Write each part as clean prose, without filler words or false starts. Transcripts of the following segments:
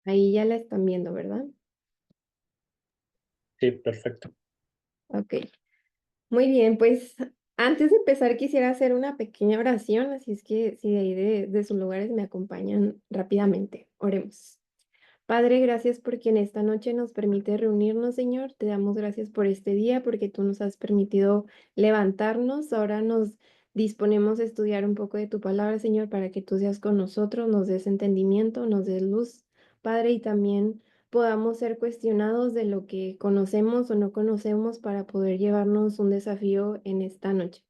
Ahí ya la están viendo, ¿verdad? Sí, perfecto. Ok. Muy bien, pues antes de empezar quisiera hacer una pequeña oración, así es que si de ahí de sus lugares me acompañan rápidamente. Oremos. Padre, gracias porque en esta noche nos permite reunirnos, Señor. Te damos gracias por este día, porque tú nos has permitido levantarnos. Ahora nos disponemos a estudiar un poco de tu palabra, Señor, para que tú seas con nosotros, nos des entendimiento, nos des luz, Padre, y también podamos ser cuestionados de lo que conocemos o no conocemos para poder llevarnos un desafío en esta noche.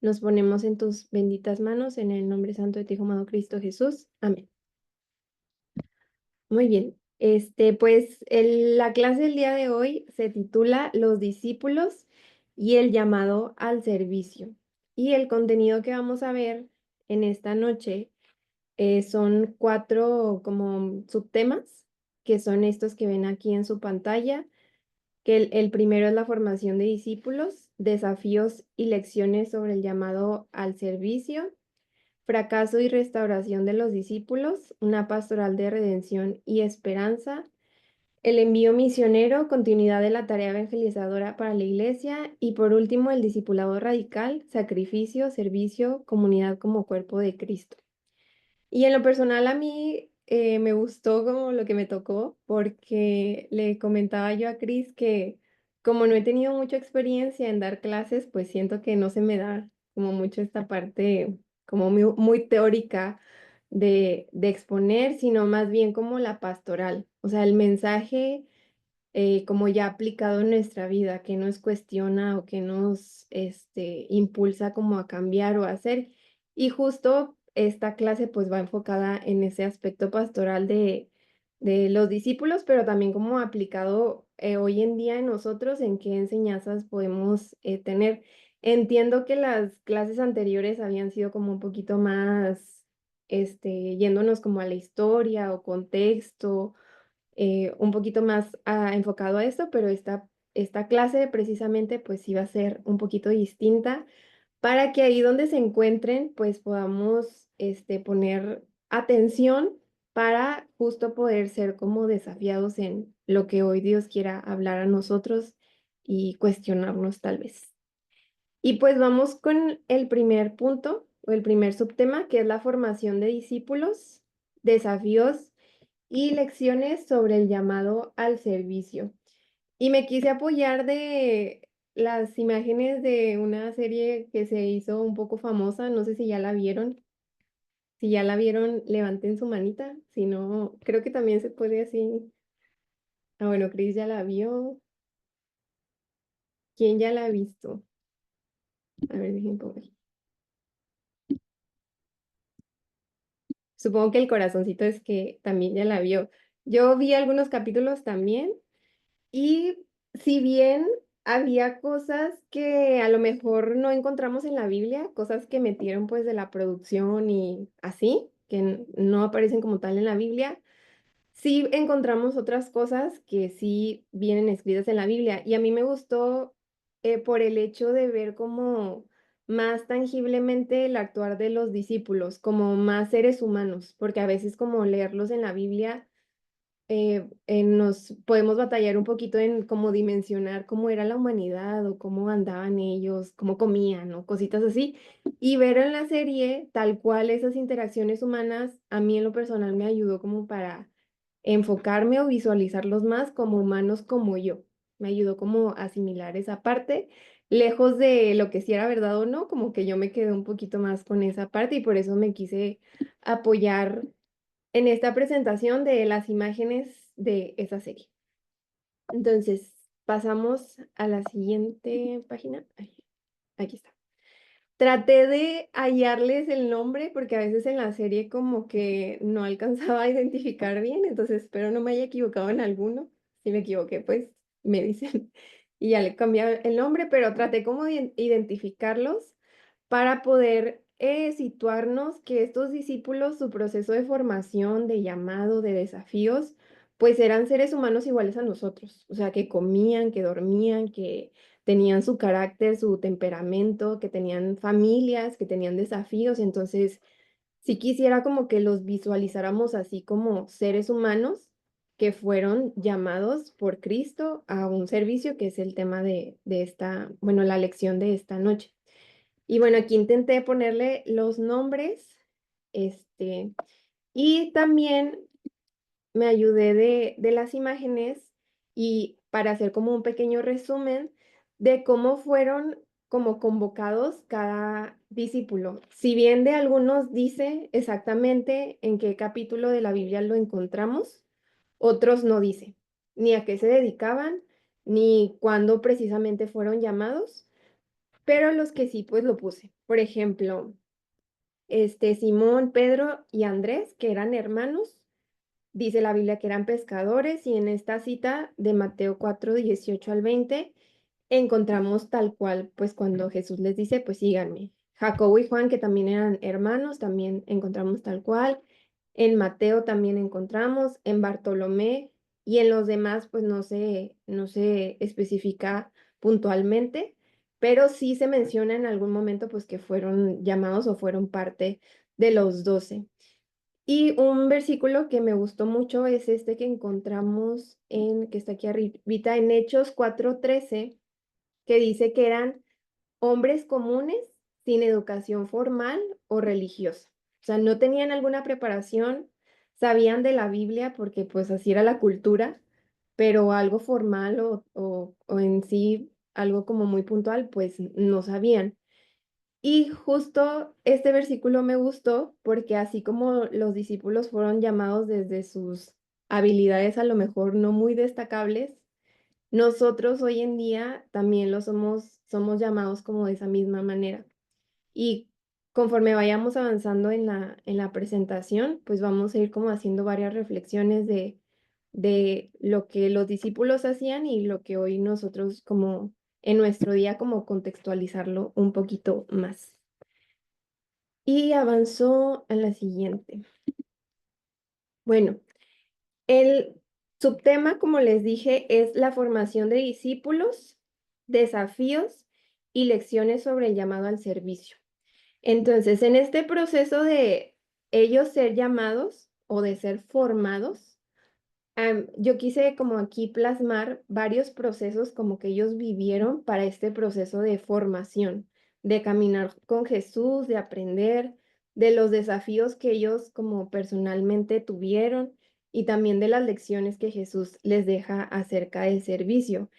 Nos ponemos en tus benditas manos, en el nombre santo de tu Hijo amado Cristo Jesús. Amén. Muy bien. Pues la clase del día de hoy se titula Los discípulos y el llamado al servicio. Y el contenido que vamos a ver en esta noche son cuatro como subtemas, que son estos que ven aquí en su pantalla, que el primero es la formación de discípulos, desafíos y lecciones sobre el llamado al servicio. Fracaso y restauración de los discípulos, una pastoral de redención y esperanza, el envío misionero, continuidad de la tarea evangelizadora para la iglesia y por último el discipulado radical, sacrificio, servicio, comunidad como cuerpo de Cristo. Y en lo personal a mí me gustó como lo que me tocó porque le comentaba yo a Cris que como no he tenido mucha experiencia en dar clases, pues siento que no se me da como mucho esta parte como muy teórica de exponer, sino más bien como la pastoral, o sea, el mensaje como ya aplicado en nuestra vida, que nos cuestiona o que nos impulsa como a cambiar o a hacer. Y justo esta clase pues va enfocada en ese aspecto pastoral de los discípulos, pero también como aplicado hoy en día en nosotros, en qué enseñanzas podemos tener. Entiendo que las clases anteriores habían sido como un poquito más, yéndonos como a la historia o contexto un poquito más enfocado a esto, pero esta clase precisamente pues iba a ser un poquito distinta para que ahí donde se encuentren pues podamos poner atención para justo poder ser como desafiados en lo que hoy Dios quiera hablar a nosotros y cuestionarnos tal vez. Y pues vamos con el primer punto o el primer subtema, que es la formación de discípulos, desafíos y lecciones sobre el llamado al servicio. Y me quise apoyar de las imágenes de una serie que se hizo un poco famosa, no sé si ya la vieron. Si ya la vieron, levanten su manita. Si no, creo que también se puede así. Ah, bueno, Chris ya la vio. ¿Quién ya la ha visto? A ver, dejen por ahí. Supongo que el corazoncito es que también ya la vio. Yo vi algunos capítulos también. Y si bien había cosas que a lo mejor no encontramos en la Biblia, cosas que metieron pues de la producción y así, que no aparecen como tal en la Biblia, sí encontramos otras cosas que sí vienen escritas en la Biblia. Y a mí me gustó por el hecho de ver como más tangiblemente el actuar de los discípulos, como más seres humanos, porque a veces como leerlos en la Biblia nos podemos batallar un poquito en cómo dimensionar cómo era la humanidad o cómo andaban ellos, cómo comían o cositas así. Y ver en la serie tal cual esas interacciones humanas, a mí en lo personal me ayudó como para enfocarme o visualizarlos más como humanos como yo. Me ayudó como a asimilar esa parte, lejos de lo que si era verdad o no, como que yo me quedé un poquito más con esa parte y por eso me quise apoyar en esta presentación de las imágenes de esa serie. Entonces, pasamos a la siguiente página. Ay, aquí está. Traté de hallarles el nombre porque a veces en la serie como que no alcanzaba a identificar bien, entonces espero no me haya equivocado en alguno. Si me equivoqué, pues me dicen y ya le cambié el nombre, pero traté como de identificarlos para poder situarnos que estos discípulos, su proceso de formación, de llamado, de desafíos, pues eran seres humanos iguales a nosotros, o sea, que comían, que dormían, que tenían su carácter, su temperamento, que tenían familias, que tenían desafíos. Entonces, si quisiera como que los visualizáramos así como seres humanos que fueron llamados por Cristo a un servicio, que es el tema de esta, bueno, la lección de esta noche. Y bueno, aquí intenté ponerle los nombres, este, y también me ayudé de las imágenes y para hacer como un pequeño resumen de cómo fueron como convocados cada discípulo. Si bien de algunos dice exactamente en qué capítulo de la Biblia lo encontramos, otros no dice ni a qué se dedicaban, ni cuándo precisamente fueron llamados, pero los que sí, pues lo puse. Por ejemplo, Simón, Pedro y Andrés, que eran hermanos. Dice la Biblia que eran pescadores y en esta cita de Mateo 4 18 al 20 encontramos tal cual, pues cuando Jesús les dice, pues síganme. Jacobo y Juan, que también eran hermanos, también encontramos tal cual. En Mateo también encontramos, en Bartolomé y en los demás, pues no se especifica puntualmente, pero sí se menciona en algún momento, pues que fueron llamados o fueron parte de los 12. Y un versículo que me gustó mucho es este que encontramos que está aquí arribita, en Hechos 4:13, que dice que eran hombres comunes sin educación formal o religiosa. O sea, no tenían alguna preparación, sabían de la Biblia porque pues así era la cultura, pero algo formal o en sí algo como muy puntual, pues no sabían. Y justo este versículo me gustó porque así como los discípulos fueron llamados desde sus habilidades a lo mejor no muy destacables, nosotros hoy en día también somos llamados como de esa misma manera. Y conforme vayamos avanzando en la presentación, pues vamos a ir como haciendo varias reflexiones de lo que los discípulos hacían y lo que hoy nosotros como en nuestro día como contextualizarlo un poquito más. Y avanzó a la siguiente. Bueno, el subtema, como les dije, es la formación de discípulos, desafíos y lecciones sobre el llamado al servicio. Entonces, en este proceso de ellos ser llamados o de ser formados, yo quise como aquí plasmar varios procesos como que ellos vivieron para este proceso de formación, de caminar con Jesús, de aprender, de los desafíos que ellos como personalmente tuvieron y también de las lecciones que Jesús les deja acerca del servicio.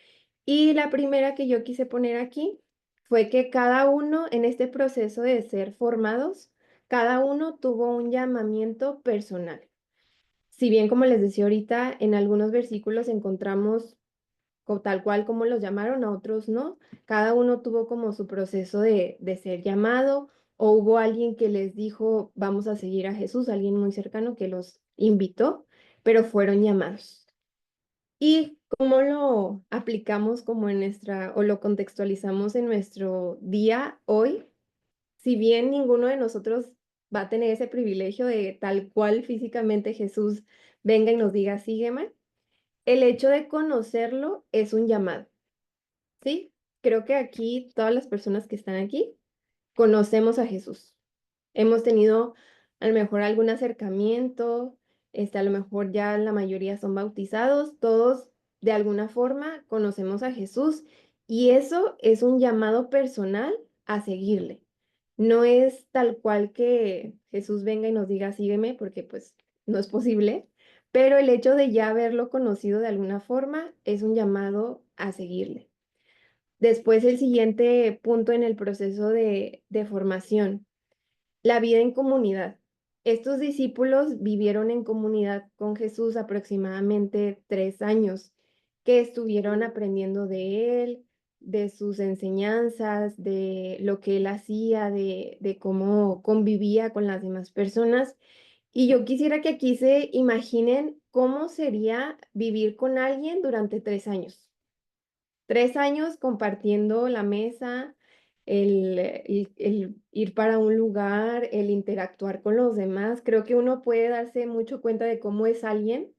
Y la primera que yo quise poner aquí fue que cada uno en este proceso de ser formados, cada uno tuvo un llamamiento personal. Si bien, como les decía ahorita, en algunos versículos encontramos tal cual como los llamaron, a otros no. Cada uno tuvo como su proceso de ser llamado o hubo alguien que les dijo, vamos a seguir a Jesús, alguien muy cercano que los invitó, pero fueron llamados. ¿Y cómo lo aplicamos como en o lo contextualizamos en nuestro día hoy? Si bien ninguno de nosotros va a tener ese privilegio de tal cual físicamente Jesús venga y nos diga, sígueme, el hecho de conocerlo es un llamado, ¿sí? Creo que aquí, todas las personas que están aquí, conocemos a Jesús. Hemos tenido a lo mejor algún acercamiento, a lo mejor ya la mayoría son bautizados, todos de alguna forma conocemos a Jesús y eso es un llamado personal a seguirle. No es tal cual que Jesús venga y nos diga sígueme, porque pues no es posible, pero el hecho de ya haberlo conocido de alguna forma es un llamado a seguirle. Después, el siguiente punto en el proceso de formación, la vida en comunidad. Estos discípulos vivieron en comunidad con Jesús aproximadamente 3 años, que estuvieron aprendiendo de él, de sus enseñanzas, de lo que él hacía, de cómo convivía con las demás personas. Y yo quisiera que aquí se imaginen cómo sería vivir con alguien durante 3 años. 3 años compartiendo la mesa, el ir para un lugar, el interactuar con los demás. Creo que uno puede darse mucho cuenta de cómo es alguien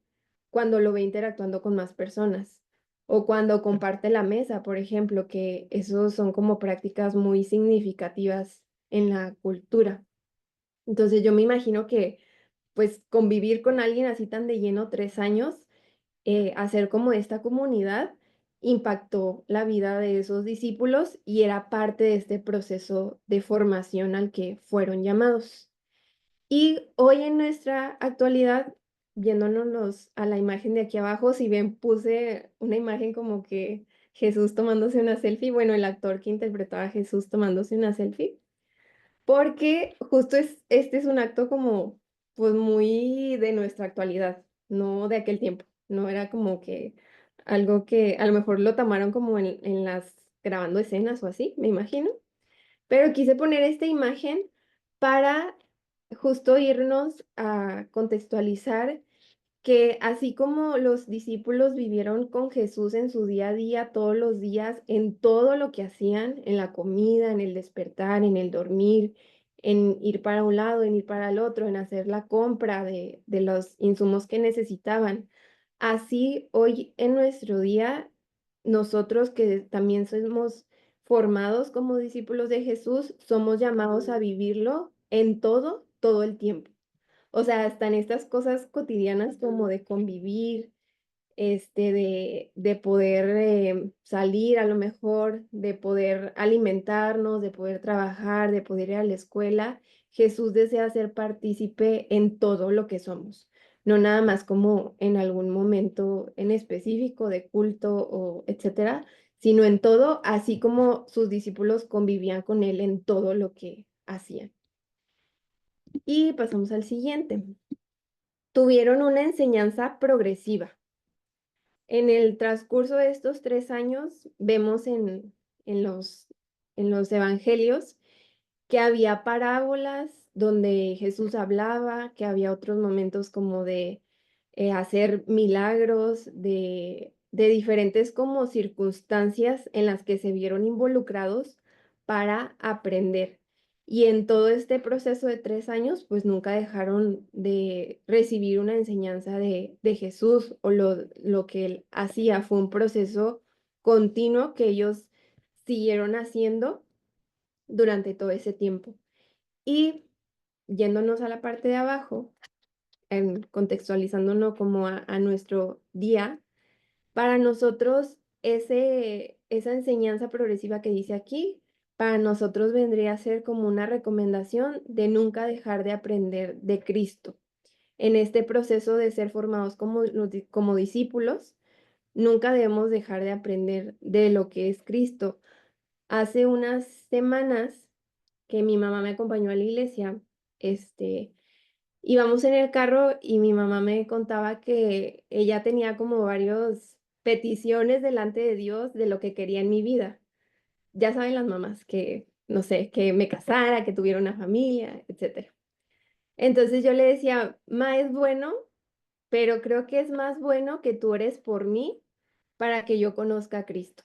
cuando lo ve interactuando con más personas o cuando comparte la mesa, por ejemplo, que esos son como prácticas muy significativas en la cultura. Entonces yo me imagino que pues convivir con alguien así tan de lleno 3 años hacer como esta comunidad impactó la vida de esos discípulos y era parte de este proceso de formación al que fueron llamados. Y hoy en nuestra actualidad, viéndonos a la imagen de aquí abajo, si ven, puse una imagen como que Jesús tomándose una selfie, bueno, el actor que interpretaba a Jesús tomándose una selfie, porque justo este es un acto como, pues muy de nuestra actualidad, no de aquel tiempo, no era como que algo que a lo mejor lo tomaron como en las grabando escenas o así, me imagino. Pero quise poner esta imagen para justo irnos a contextualizar que así como los discípulos vivieron con Jesús en su día a día, todos los días, en todo lo que hacían, en la comida, en el despertar, en el dormir, en ir para un lado, en ir para el otro, en hacer la compra de los insumos que necesitaban. Así hoy en nuestro día, nosotros que también somos formados como discípulos de Jesús, somos llamados a vivirlo en todo, todo el tiempo. O sea, hasta en estas cosas cotidianas como de convivir, de poder salir a lo mejor, de poder alimentarnos, de poder trabajar, de poder ir a la escuela. Jesús desea ser partícipe en todo lo que somos, no nada más como en algún momento en específico de culto o etcétera, sino en todo, así como sus discípulos convivían con él en todo lo que hacían. Y pasamos al siguiente. Tuvieron una enseñanza progresiva. En el transcurso de estos 3 años, vemos en los evangelios que había parábolas donde Jesús hablaba, que había otros momentos como de hacer milagros, de diferentes como circunstancias en las que se vieron involucrados para aprender. Y en todo este proceso de 3 años, pues nunca dejaron de recibir una enseñanza de Jesús o lo que él hacía. Fue un proceso continuo que ellos siguieron haciendo durante todo ese tiempo. Y yéndonos a la parte de abajo, contextualizándonos como a nuestro día, para nosotros esa enseñanza progresiva que dice aquí, para nosotros vendría a ser como una recomendación de nunca dejar de aprender de Cristo. En este proceso de ser formados como discípulos, nunca debemos dejar de aprender de lo que es Cristo. Hace unas semanas que mi mamá me acompañó a la iglesia, este, íbamos en el carro y mi mamá me contaba que ella tenía como varios peticiones delante de Dios de lo que quería en mi vida. Ya saben las mamás que, no sé, que me casara, que tuviera una familia, etcétera. Entonces yo le decía, ma, es bueno, pero creo que es más bueno que tú ores por mí para que yo conozca a Cristo.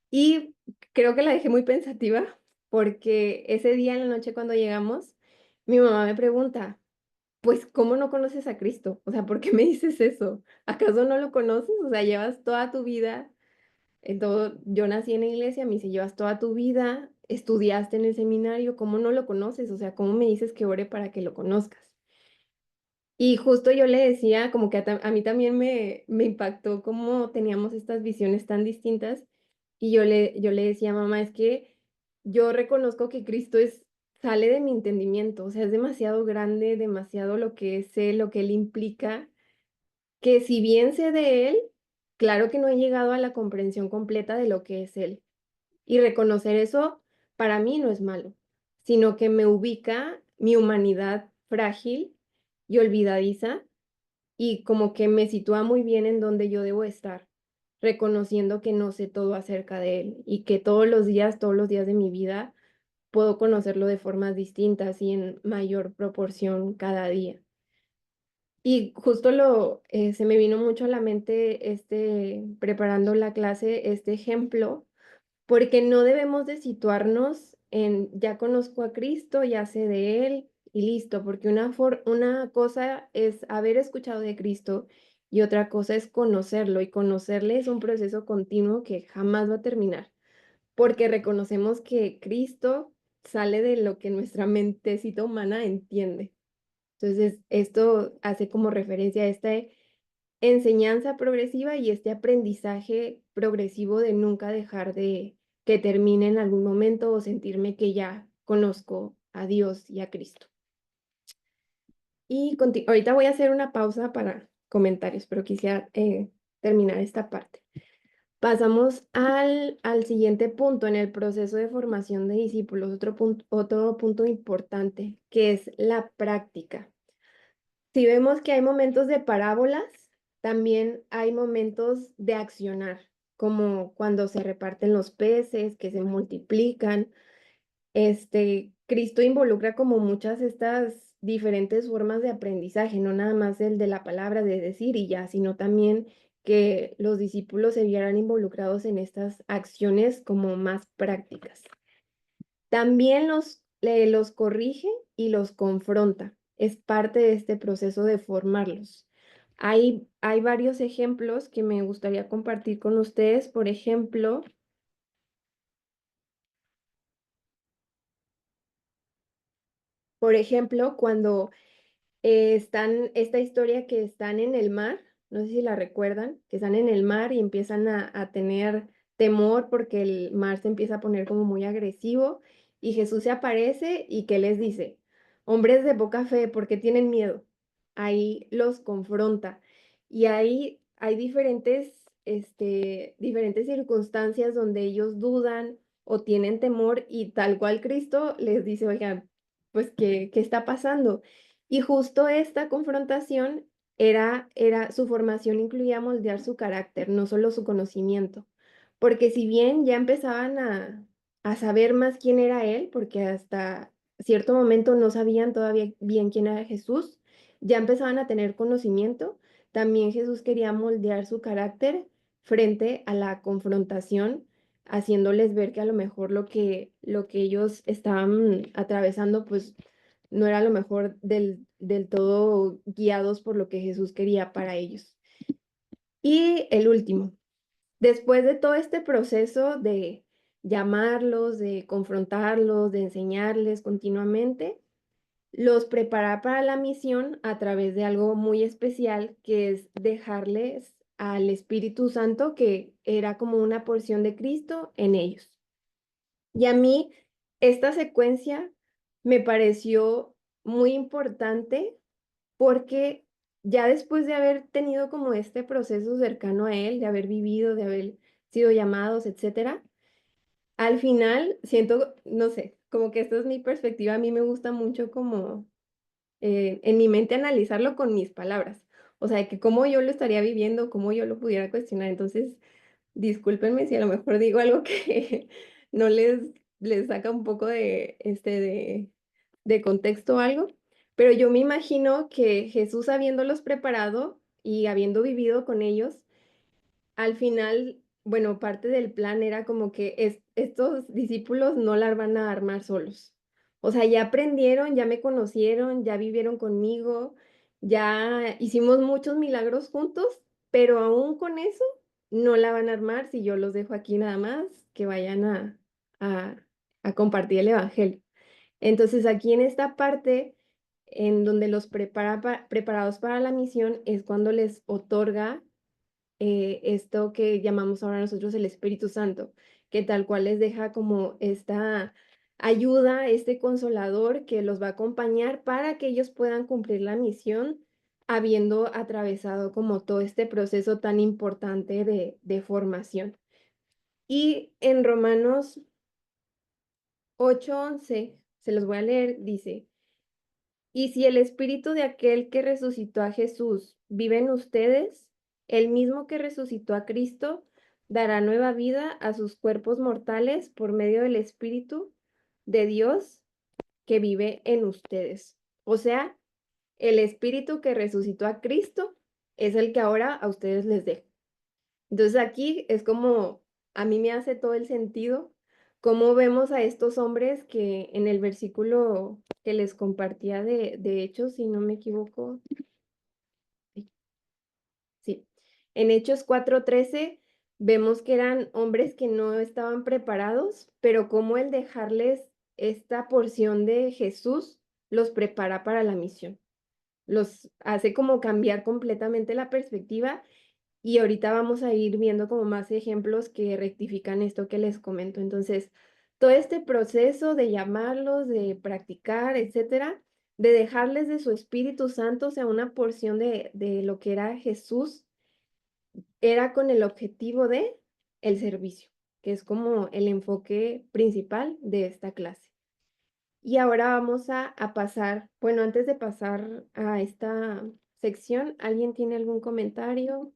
Y creo que la dejé muy pensativa porque ese día en la noche cuando llegamos, mi mamá me pregunta, pues, ¿cómo no conoces a Cristo? O sea, ¿por qué me dices eso? ¿Acaso no lo conoces? O sea, llevas toda tu vida, en todo, yo nací en la iglesia, me dice, llevas toda tu vida, estudiaste en el seminario, ¿cómo no lo conoces? O sea, ¿cómo me dices que ore para que lo conozcas? Y justo yo le decía, como que a mí también me impactó cómo teníamos estas visiones tan distintas. Y yo le decía, mamá, es que yo reconozco que Cristo sale de mi entendimiento, o sea, es demasiado grande, demasiado lo que es Él, lo que Él implica, que si bien sé de Él, claro que no he llegado a la comprensión completa de lo que es Él. Y reconocer eso para mí no es malo, sino que me ubica mi humanidad frágil y olvidadiza y como que me sitúa muy bien en donde yo debo estar, reconociendo que no sé todo acerca de él y que todos los días de mi vida, puedo conocerlo de formas distintas y en mayor proporción cada día. Y justo se me vino mucho a la mente preparando la clase, este ejemplo porque no debemos de situarnos en ya conozco a Cristo, ya sé de Él y listo, porque una cosa es haber escuchado de Cristo y otra cosa es conocerlo y conocerle es un proceso continuo que jamás va a terminar, porque reconocemos que Cristo sale de lo que nuestra mentecita humana entiende. Entonces, esto hace como referencia a enseñanza progresiva y este aprendizaje progresivo de nunca dejar de que termine en algún momento o sentirme que ya conozco a Dios y a Cristo. Y ahorita voy a hacer una pausa para comentarios, pero quisiera terminar esta parte. Pasamos al siguiente punto en el proceso de formación de discípulos, otro punto importante, que es la práctica. Si vemos que hay momentos de parábolas, también hay momentos de accionar, como cuando se reparten los peces, que se multiplican. Cristo involucra como muchas estas diferentes formas de aprendizaje, no nada más el de la palabra, de decir y ya, sino también que los discípulos se vieran involucrados en estas acciones como más prácticas. También los corrige y los confronta. Es parte de este proceso de formarlos. Hay varios ejemplos que me gustaría compartir con ustedes. Por ejemplo, cuando esta historia que están en el mar, no sé si la recuerdan, que están en el mar y empiezan a tener temor porque el mar se empieza a poner como muy agresivo y Jesús se aparece y ¿qué les dice? Hombres de poca fe, ¿por qué tienen miedo? Ahí los confronta y ahí hay diferentes circunstancias donde ellos dudan o tienen temor y tal cual Cristo les dice, oigan, pues, ¿qué está pasando? Y justo esta confrontación su formación incluía moldear su carácter, no solo su conocimiento. Porque si bien ya empezaban a saber más quién era él, porque hasta cierto momento no sabían todavía bien quién era Jesús, ya empezaban a tener conocimiento, también Jesús quería moldear su carácter frente a la confrontación, haciéndoles ver que a lo mejor lo que ellos estaban atravesando, pues no era lo mejor del todo guiados por lo que Jesús quería para ellos. Y el último, después de todo este proceso de llamarlos, de confrontarlos, de enseñarles continuamente, los prepara para la misión a través de algo muy especial, que es dejarles al Espíritu Santo, que era como una porción de Cristo en ellos. Y a mí esta secuencia me pareció muy importante porque ya después de haber tenido como este proceso cercano a él, de haber vivido, de haber sido llamados, etcétera, al final siento, no sé, como que esta es mi perspectiva, a mí me gusta mucho como en mi mente analizarlo con mis palabras, o sea, que cómo yo lo estaría viviendo, cómo yo lo pudiera cuestionar. Entonces, discúlpenme si a lo mejor digo algo que no les saca un poco de contexto o algo, pero yo me imagino que Jesús habiéndolos preparado y habiendo vivido con ellos, al final, bueno, parte del plan era como que estos discípulos no la van a armar solos. O sea, ya aprendieron, ya me conocieron, ya vivieron conmigo, ya hicimos muchos milagros juntos, pero aún con eso no la van a armar si yo los dejo aquí nada más, que vayan a, a compartir el evangelio. Entonces, aquí en esta parte, en donde los preparados para la misión, es cuando les otorga esto que llamamos ahora nosotros el Espíritu Santo, que tal cual les deja como esta ayuda, este consolador que los va a acompañar para que ellos puedan cumplir la misión, habiendo atravesado como todo este proceso tan importante de formación. Y en Romanos 8:11, se los voy a leer, dice: y si el espíritu de aquel que resucitó a Jesús vive en ustedes, el mismo que resucitó a Cristo dará nueva vida a sus cuerpos mortales por medio del espíritu de Dios que vive en ustedes. O sea, el espíritu que resucitó a Cristo es el que ahora a ustedes les deja. Entonces aquí es como, a mí me hace todo el sentido, cómo vemos a estos hombres que en el versículo que les compartía de Hechos, si no me equivoco, sí, en Hechos 4:13 vemos que eran hombres que no estaban preparados, pero cómo el dejarles esta porción de Jesús los prepara para la misión. los hace como cambiar completamente la perspectiva y ahorita vamos a ir viendo como más ejemplos que rectifican esto que les comento. Entonces, todo este proceso de llamarlos, de practicar, etcétera, de dejarles de su Espíritu Santo, o sea, una porción de lo que era Jesús, era con el objetivo de el servicio, que es como el enfoque principal de esta clase. Y ahora vamos a pasar, bueno, antes de pasar a esta sección, ¿alguien tiene algún comentario?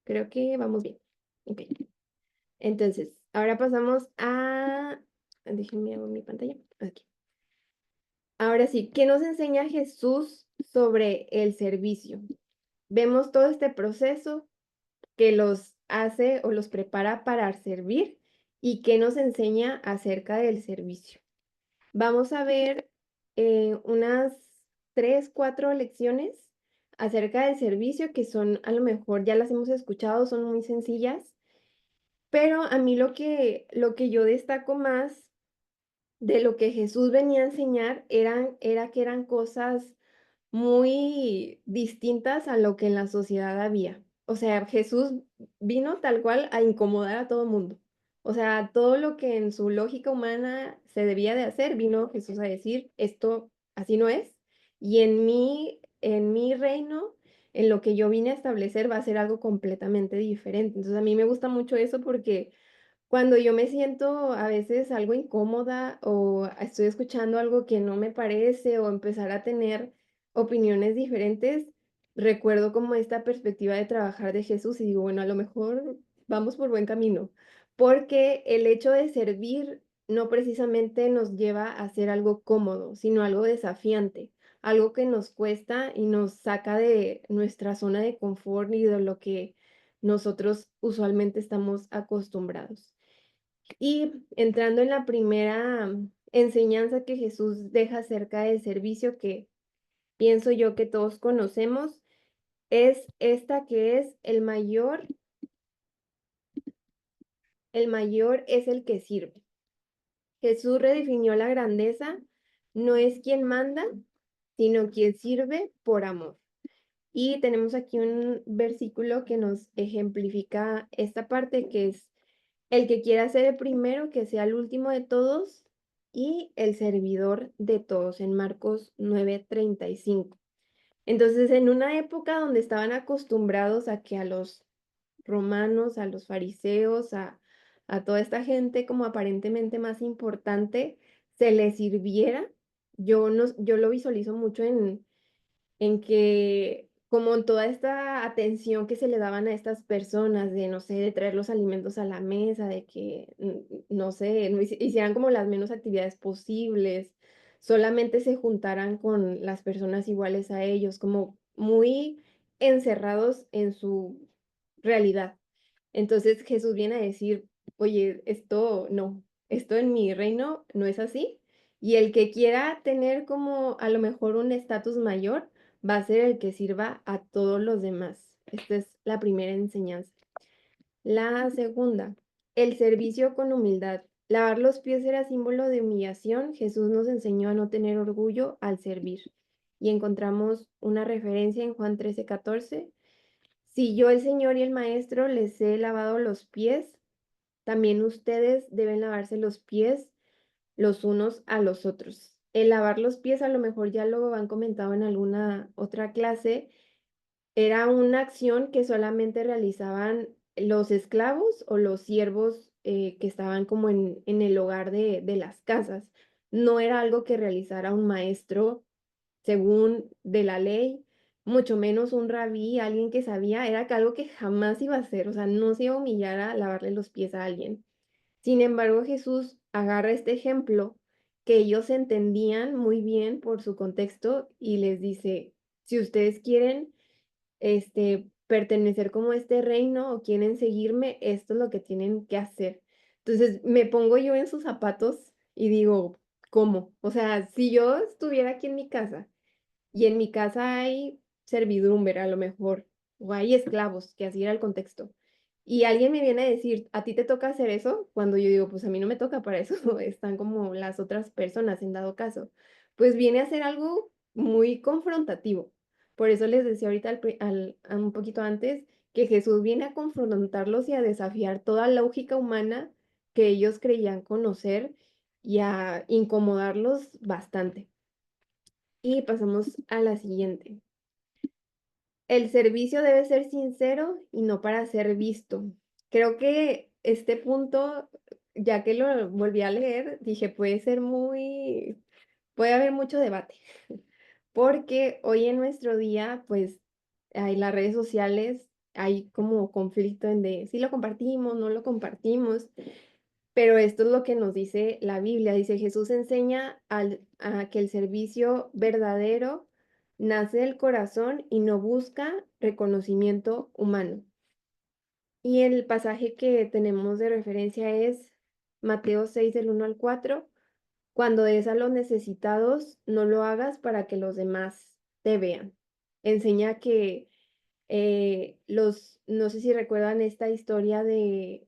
Creo que vamos bien. Ok. Entonces, ahora pasamos a... Déjenme abrir mi pantalla. Aquí. Ahora sí, ¿qué nos enseña Jesús sobre el servicio? Vemos todo este proceso que los hace o los prepara para servir y qué nos enseña acerca del servicio. Vamos a ver unas 3, 4 lecciones acerca del servicio que son, a lo mejor ya las hemos escuchado, son muy sencillas, pero a mí lo que yo destaco más de lo que Jesús venía a enseñar era que eran cosas muy distintas a lo que en la sociedad había. O sea, Jesús vino tal cual a incomodar a todo mundo. O sea, todo lo que en su lógica humana se debía de hacer, vino Jesús a decir, esto así no es. Y en mi reino, en lo que yo vine a establecer, va a ser algo completamente diferente. Entonces, a mí me gusta mucho eso porque cuando yo me siento a veces algo incómoda o estoy escuchando algo que no me parece o empezar a tener opiniones diferentes, recuerdo como esta perspectiva de trabajar de Jesús y digo, bueno, a lo mejor vamos por buen camino, porque el hecho de servir no precisamente nos lleva a hacer algo cómodo, sino algo desafiante, algo que nos cuesta y nos saca de nuestra zona de confort y de lo que nosotros usualmente estamos acostumbrados. Y entrando en la primera enseñanza que Jesús deja acerca del servicio, que pienso yo que todos conocemos, es esta que es el mayor es el que sirve. Jesús redefinió la grandeza, no es quien manda, sino quien sirve por amor. Y tenemos aquí un versículo que nos ejemplifica esta parte, que es el que quiera ser el primero, que sea el último de todos y el servidor de todos, en Marcos 9:35. Entonces, en una época donde estaban acostumbrados a que a los romanos, a los fariseos, a toda esta gente como aparentemente más importante, se les sirviera, yo, no, yo lo visualizo mucho en que como en toda esta atención que se le daban a estas personas de, no sé, de traer los alimentos a la mesa, de que, no sé, no hicieran como las menos actividades posibles, solamente se juntaran con las personas iguales a ellos, como muy encerrados en su realidad. Entonces Jesús viene a decir, oye, esto no, esto en mi reino no es así. Y el que quiera tener como a lo mejor un estatus mayor, va a ser el que sirva a todos los demás. Esta es la primera enseñanza. La segunda, el servicio con humildad. Lavar los pies era símbolo de humillación. Jesús nos enseñó a no tener orgullo al servir. Y encontramos una referencia en Juan 13:14. Si yo, el Señor y el Maestro, les he lavado los pies, también ustedes deben lavarse los pies los unos a los otros. El lavar los pies, a lo mejor ya lo han comentado en alguna otra clase, era una acción que solamente realizaban los esclavos o los siervos que estaban como en el hogar de las casas. No era algo que realizara un maestro según de la ley, mucho menos un rabí, alguien que sabía, era algo que jamás iba a hacer, o sea, no se iba a humillar a lavarle los pies a alguien. Sin embargo, Jesús agarra este ejemplo que ellos entendían muy bien por su contexto y les dice, si ustedes quieren pertenecer como a este reino o quieren seguirme, esto es lo que tienen que hacer. Entonces me pongo yo en sus zapatos y digo, ¿cómo? O sea, si yo estuviera aquí en mi casa y en mi casa hay servidumbre a lo mejor, o hay esclavos, que así era el contexto. Y alguien me viene a decir, ¿a ti te toca hacer eso? Cuando yo digo, pues a mí no me toca para eso, están como las otras personas en dado caso. Pues viene a ser algo muy confrontativo. Por eso les decía ahorita un poquito antes que Jesús viene a confrontarlos y a desafiar toda lógica humana que ellos creían conocer y a incomodarlos bastante. Y pasamos a la siguiente. El servicio debe ser sincero y no para ser visto. Creo que este punto, ya que lo volví a leer, dije, puede haber mucho debate, porque hoy en nuestro día, pues, hay las redes sociales, hay como conflicto en de si lo compartimos, no lo compartimos, pero esto es lo que nos dice la Biblia. Dice, Jesús enseña a que el servicio verdadero nace del corazón y no busca reconocimiento humano. Y el pasaje que tenemos de referencia es Mateo 6 del 1 al 4. Cuando des a los necesitados, no lo hagas para que los demás te vean. Enseña que no sé si recuerdan esta historia de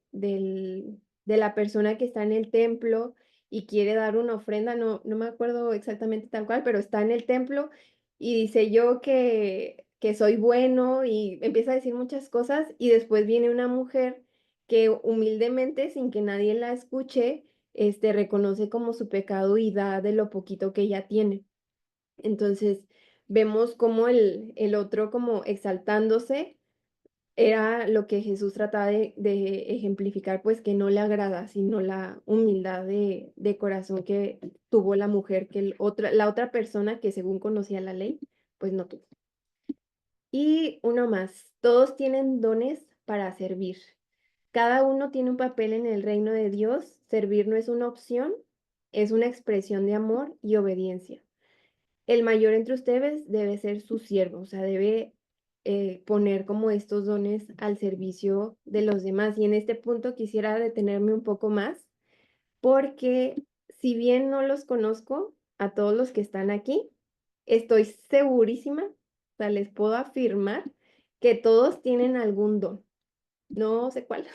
la persona que está en el templo y quiere dar una ofrenda, no me acuerdo exactamente tal cual, pero está en el templo y dice yo que soy bueno y empieza a decir muchas cosas y después viene una mujer que humildemente, sin que nadie la escuche, reconoce como su pecado y da de lo poquito que ella tiene. Entonces, vemos como el otro como exaltándose era lo que Jesús trataba de ejemplificar, pues que no le agrada, sino la humildad de corazón que tuvo la mujer, que la otra persona que según conocía la ley, pues no tuvo. Y uno más, todos tienen dones para servir. Cada uno tiene un papel en el reino de Dios. Servir no es una opción, es una expresión de amor y obediencia. El mayor entre ustedes debe ser su siervo, o sea, debe poner como estos dones al servicio de los demás. Y en este punto quisiera detenerme un poco más, porque si bien no los conozco a todos los que están aquí, estoy segurísima, o sea, les puedo afirmar que todos tienen algún don. No sé cuál,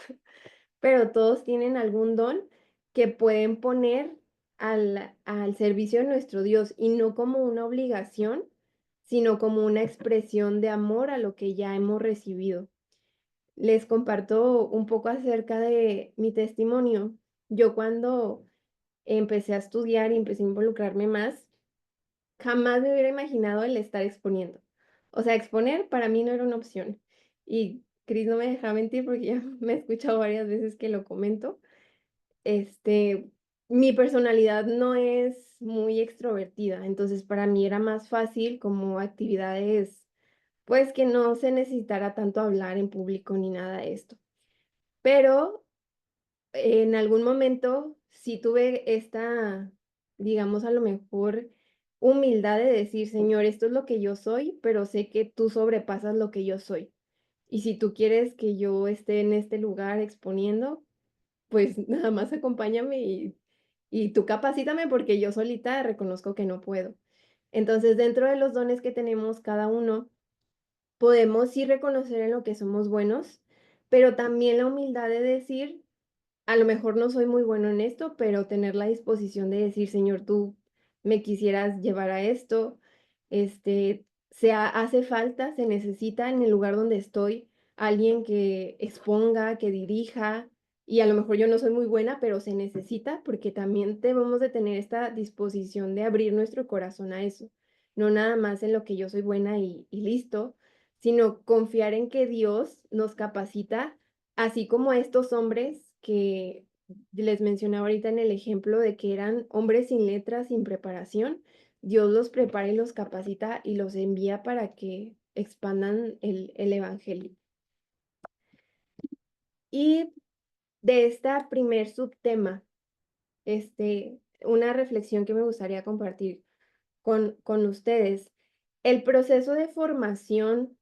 pero todos tienen algún don que pueden poner al servicio de nuestro Dios y no como una obligación, sino como una expresión de amor a lo que ya hemos recibido. Les comparto un poco acerca de mi testimonio. Yo cuando empecé a estudiar y empecé a involucrarme más, jamás me hubiera imaginado el estar exponiendo. O sea, exponer para mí no era una opción. Y Cris no me deja mentir porque ya me he escuchado varias veces que lo comento. Este, mi personalidad no es muy extrovertida, entonces para mí era más fácil como actividades, pues que no se necesitara tanto hablar en público ni nada de esto. Pero en algún momento sí tuve esta, digamos, a lo mejor humildad de decir, Señor, esto es lo que yo soy, pero sé que tú sobrepasas lo que yo soy. Y si tú quieres que yo esté en este lugar exponiendo, pues nada más acompáñame y tú capacítame porque yo solita reconozco que no puedo. Entonces, dentro de los dones que tenemos cada uno, podemos sí reconocer en lo que somos buenos, pero también la humildad de decir, a lo mejor no soy muy bueno en esto, pero tener la disposición de decir, Señor, tú me quisieras llevar a esto, hace falta, se necesita en el lugar donde estoy alguien que exponga, que dirija, y a lo mejor yo no soy muy buena, pero se necesita porque también debemos de tener esta disposición de abrir nuestro corazón a eso, no nada más en lo que yo soy buena y listo, sino confiar en que Dios nos capacita así como a estos hombres que les mencionaba ahorita en el ejemplo de que eran hombres sin letras, sin preparación, Dios los prepara y los capacita y los envía para que expandan el evangelio. Y de esta primer subtema, una reflexión que me gustaría compartir con ustedes, el proceso de formación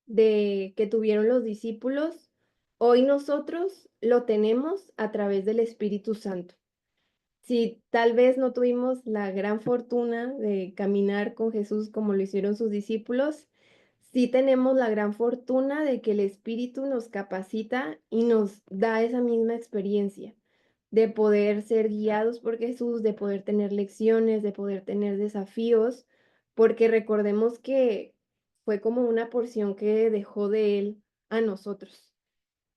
que tuvieron los discípulos, hoy nosotros lo tenemos a través del Espíritu Santo. Si tal vez no tuvimos la gran fortuna de caminar con Jesús como lo hicieron sus discípulos, sí tenemos la gran fortuna de que el Espíritu nos capacita y nos da esa misma experiencia de poder ser guiados por Jesús, de poder tener lecciones, de poder tener desafíos, porque recordemos que fue como una porción que dejó de Él a nosotros,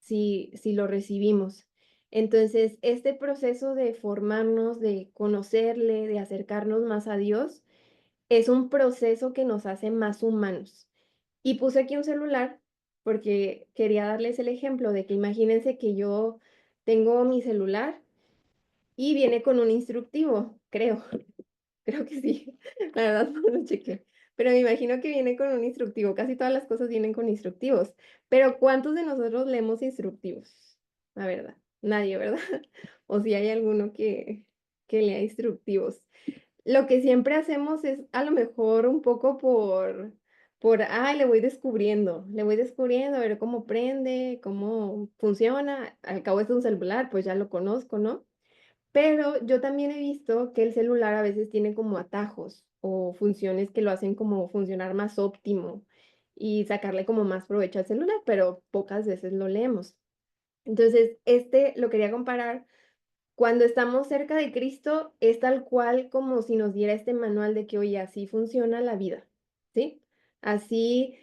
si lo recibimos. Entonces, este proceso de formarnos, de conocerle, de acercarnos más a Dios, es un proceso que nos hace más humanos. Y puse aquí un celular porque quería darles el ejemplo de que imagínense que yo tengo mi celular y viene con un instructivo, creo, creo que sí, la verdad no lo chequé, pero me imagino que viene con un instructivo, casi todas las cosas vienen con instructivos, pero ¿cuántos de nosotros leemos instructivos? La verdad, nadie, ¿verdad? O si hay alguno que lea instructivos. Lo que siempre hacemos es a lo mejor un poco ay, le voy descubriendo, a ver cómo prende, cómo funciona. Al cabo es un celular, pues ya lo conozco, ¿no? Pero yo también he visto que el celular a veces tiene como atajos o funciones que lo hacen como funcionar más óptimo y sacarle como más provecho al celular, pero pocas veces lo leemos. Entonces, este lo quería comparar cuando estamos cerca de Cristo, es tal cual como si nos diera este manual de que, oye, así funciona la vida, ¿sí? Así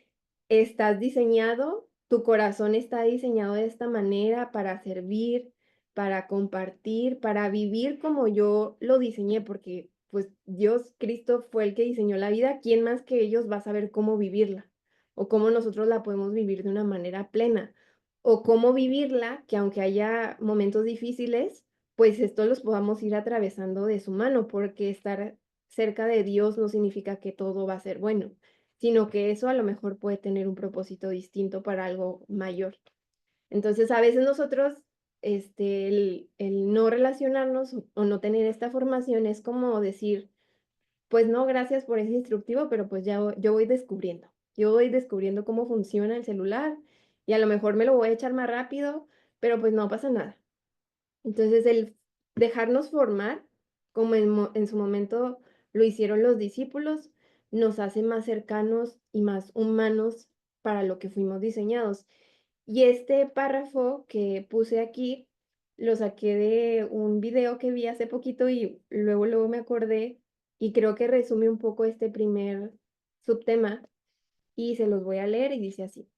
estás diseñado, tu corazón está diseñado de esta manera para servir, para compartir, para vivir como yo lo diseñé, porque pues Dios, Cristo fue el que diseñó la vida, ¿quién más que ellos va a saber cómo vivirla? O cómo nosotros la podemos vivir de una manera plena, o cómo vivirla, que aunque haya momentos difíciles, pues esto los podamos ir atravesando de su mano, porque estar cerca de Dios no significa que todo va a ser bueno, sino que eso a lo mejor puede tener un propósito distinto para algo mayor. Entonces, a veces nosotros, el no relacionarnos o no tener esta formación es como decir, pues no, gracias por ese instructivo, pero pues ya yo voy descubriendo cómo funciona el celular y a lo mejor me lo voy a echar más rápido, pero pues no pasa nada. Entonces, el dejarnos formar, como en su momento lo hicieron los discípulos, nos hace más cercanos y más humanos para lo que fuimos diseñados. Y este párrafo que puse aquí, lo saqué de un video que vi hace poquito y luego me acordé y creo que resume un poco este primer subtema y se los voy a leer y dice así.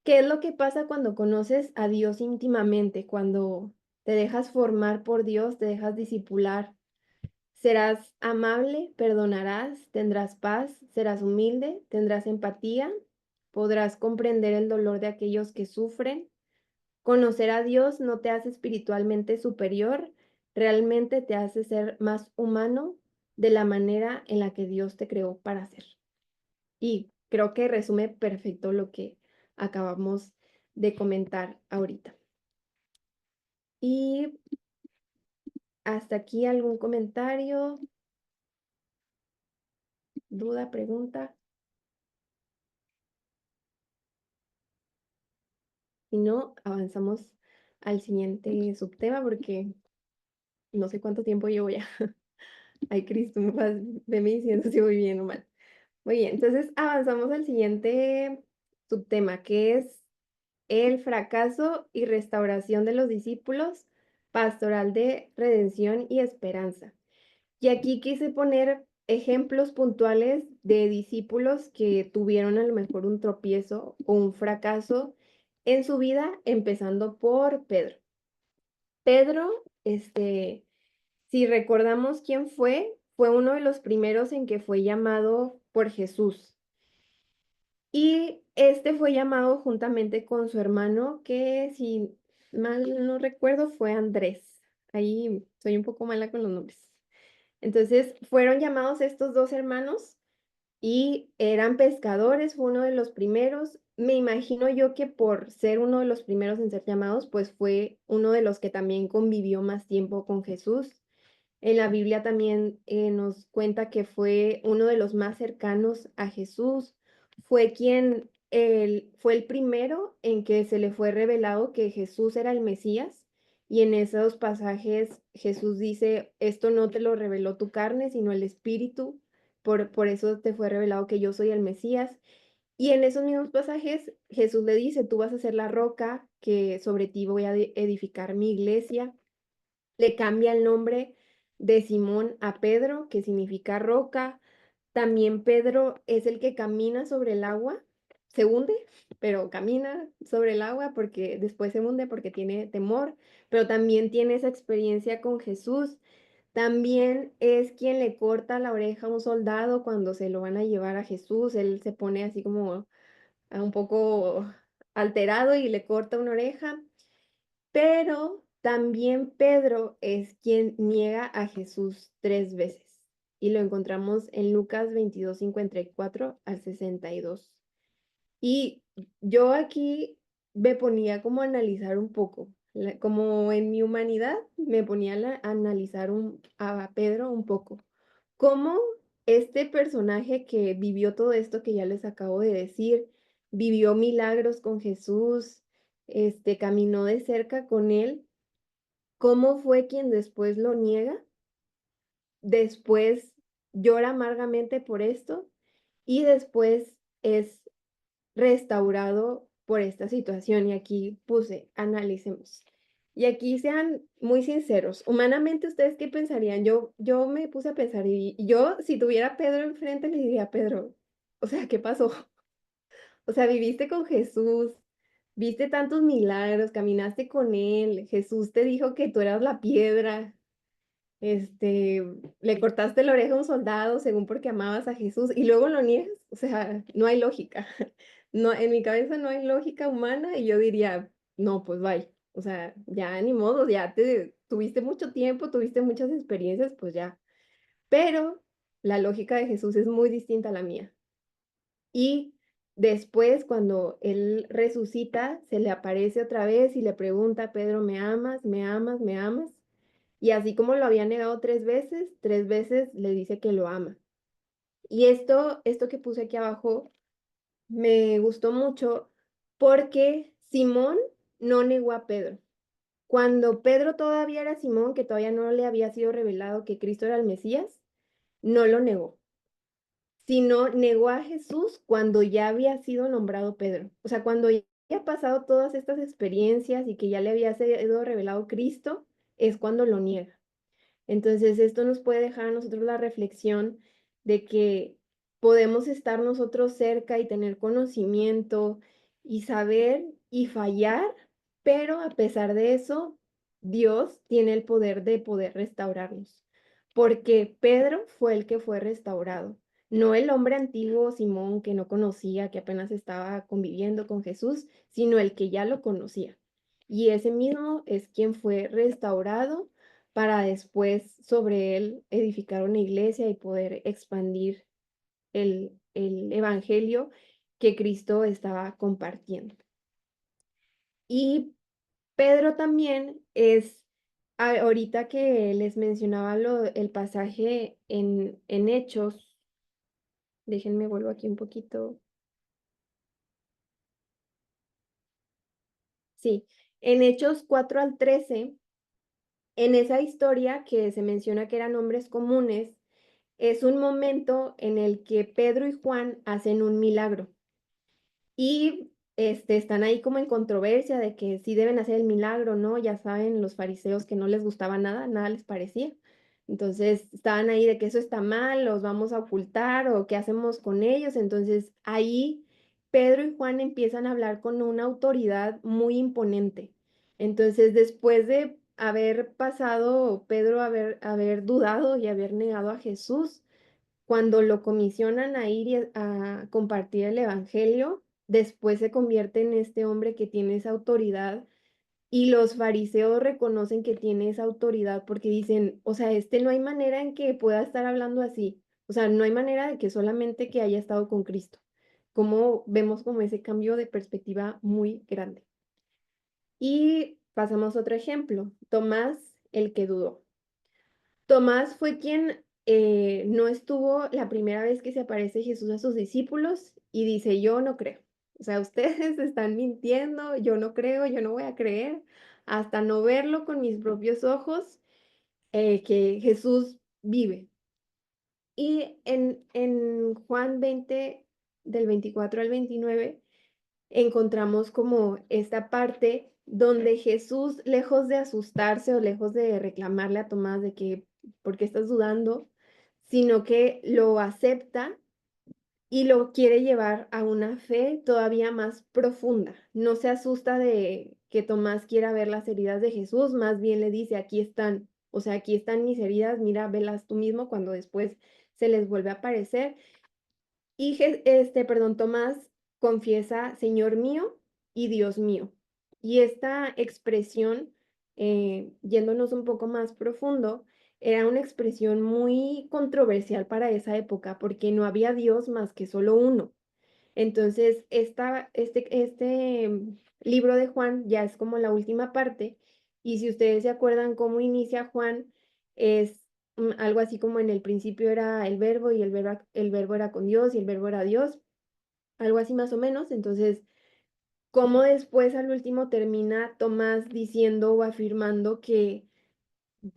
¿Qué es lo que pasa cuando conoces a Dios íntimamente? Cuando te dejas formar por Dios, te dejas discipular. Serás amable, perdonarás, tendrás paz, serás humilde, tendrás empatía, podrás comprender el dolor de aquellos que sufren. Conocer a Dios no te hace espiritualmente superior, realmente te hace ser más humano de la manera en la que Dios te creó para ser. Y creo que resume perfecto lo que acabamos de comentar ahorita. Y hasta aquí algún comentario, duda, pregunta. Si no, avanzamos al siguiente subtema porque no sé cuánto tiempo llevo ya. Ay, Cristo, veme diciendo si voy bien o mal. Muy bien, entonces avanzamos al siguiente subtema, que es el fracaso y restauración de los discípulos, pastoral de redención y esperanza. Y aquí quise poner ejemplos puntuales de discípulos que tuvieron a lo mejor un tropiezo o un fracaso en su vida, empezando por Pedro. Pedro, si recordamos quién fue uno de los primeros en que fue llamado por Jesús. Y este fue llamado juntamente con su hermano, que si mal no recuerdo fue Andrés. Ahí soy un poco mala con los nombres. Entonces fueron llamados estos dos hermanos y eran pescadores, fue uno de los primeros. Me imagino yo que por ser uno de los primeros en ser llamados, pues fue uno de los que también convivió más tiempo con Jesús. En la Biblia también nos cuenta que fue uno de los más cercanos a Jesús, fue el primero en que se le fue revelado que Jesús era el Mesías, y en esos pasajes Jesús dice, esto no te lo reveló tu carne, sino el Espíritu, por eso te fue revelado que yo soy el Mesías. Y en esos mismos pasajes, Jesús le dice, tú vas a ser la roca que sobre ti voy a edificar mi iglesia. Le cambia el nombre de Simón a Pedro, que significa roca. También Pedro es el que camina sobre el agua, se hunde, pero camina sobre el agua porque después se hunde porque tiene temor, pero también tiene esa experiencia con Jesús. También es quien le corta la oreja a un soldado cuando se lo van a llevar a Jesús. Él se pone así como un poco alterado y le corta una oreja. Pero también Pedro es quien niega a Jesús 3 veces. Y lo encontramos en Lucas 22:54 al 62. Y yo aquí me ponía como a analizar un poco, como en mi humanidad, me ponía a analizar a Pedro un poco. Cómo este personaje que vivió todo esto que ya les acabo de decir, vivió milagros con Jesús, caminó de cerca con él, cómo fue quien después lo niega, después llora amargamente por esto y después es restaurado por esta situación. Y aquí puse, analicemos. Y aquí sean muy sinceros. Humanamente, ¿ustedes qué pensarían? Yo me puse a pensar y yo, si tuviera a Pedro enfrente, le diría, Pedro, o sea, ¿qué pasó? O sea, viviste con Jesús, viste tantos milagros, caminaste con él, Jesús te dijo que tú eras la piedra, este, le cortaste la oreja a un soldado según porque amabas a Jesús y luego lo niegas, o sea, no hay lógica. No, en mi cabeza no hay lógica humana y yo diría, no, pues vaya, o sea, ya ni modo, ya te tuviste mucho tiempo, tuviste muchas experiencias, pues ya. Pero la lógica de Jesús es muy distinta a la mía. Y después, cuando él resucita, se le aparece otra vez y le pregunta, Pedro, ¿me amas? ¿Me amas? ¿Me amas? Y así como lo había negado 3 veces le dice que lo ama. Y esto que puse aquí abajo me gustó mucho porque Simón no negó a Pedro. Cuando Pedro todavía era Simón, que todavía no le había sido revelado que Cristo era el Mesías, no lo negó, sino negó a Jesús cuando ya había sido nombrado Pedro. O sea, cuando ya había pasado todas estas experiencias y que ya le había sido revelado Cristo, es cuando lo niega. Entonces, esto nos puede dejar a nosotros la reflexión de que podemos estar nosotros cerca y tener conocimiento y saber y fallar, pero a pesar de eso, Dios tiene el poder de poder restaurarnos, porque Pedro fue el que fue restaurado, no el hombre antiguo Simón que no conocía, que apenas estaba conviviendo con Jesús, sino el que ya lo conocía. Y ese mismo es quien fue restaurado para después sobre él edificar una iglesia y poder expandir el evangelio que Cristo estaba compartiendo. Y Pedro también es, ahorita que les mencionaba el pasaje en Hechos, déjenme vuelvo aquí un poquito. Sí, en Hechos 4 al 13, en esa historia que se menciona que eran hombres comunes, es un momento en el que Pedro y Juan hacen un milagro y están ahí como en controversia de que sí deben hacer el milagro, ¿no? Ya saben, los fariseos que no les gustaba nada, nada les parecía. Entonces estaban ahí de que eso está mal, los vamos a ocultar o qué hacemos con ellos. Entonces ahí Pedro y Juan empiezan a hablar con una autoridad muy imponente. Entonces después de haber pasado Pedro haber dudado y haber negado a Jesús, cuando lo comisionan a ir y a compartir el evangelio, después se convierte en este hombre que tiene esa autoridad y los fariseos reconocen que tiene esa autoridad porque dicen, o sea, no hay manera en que pueda estar hablando así, o sea, no hay manera de que solamente que haya estado con Cristo. Como vemos como ese cambio de perspectiva muy grande. Y pasamos a otro ejemplo, Tomás, el que dudó. Tomás fue quien no estuvo la primera vez que se aparece Jesús a sus discípulos y dice, yo no creo. O sea, ustedes están mintiendo, yo no creo, yo no voy a creer hasta no verlo con mis propios ojos, que Jesús vive. Y en Juan 20 del 24 al 29, encontramos como esta parte donde Jesús, lejos de asustarse o lejos de reclamarle a Tomás de que, ¿por qué estás dudando? Sino que lo acepta y lo quiere llevar a una fe todavía más profunda. No se asusta de que Tomás quiera ver las heridas de Jesús, más bien le dice, aquí están, o sea, aquí están mis heridas, mira, velas tú mismo cuando después se les vuelve a aparecer. Y Tomás confiesa, Señor mío y Dios mío. Y esta expresión, yéndonos un poco más profundo, era una expresión muy controversial para esa época, porque no había Dios más que solo uno. Entonces, libro de Juan ya es como la última parte, y si ustedes se acuerdan cómo inicia Juan, es algo así como en el principio era el verbo y el verbo era con Dios y el verbo era Dios, algo así más o menos. Entonces, cómo después al último termina Tomás diciendo o afirmando que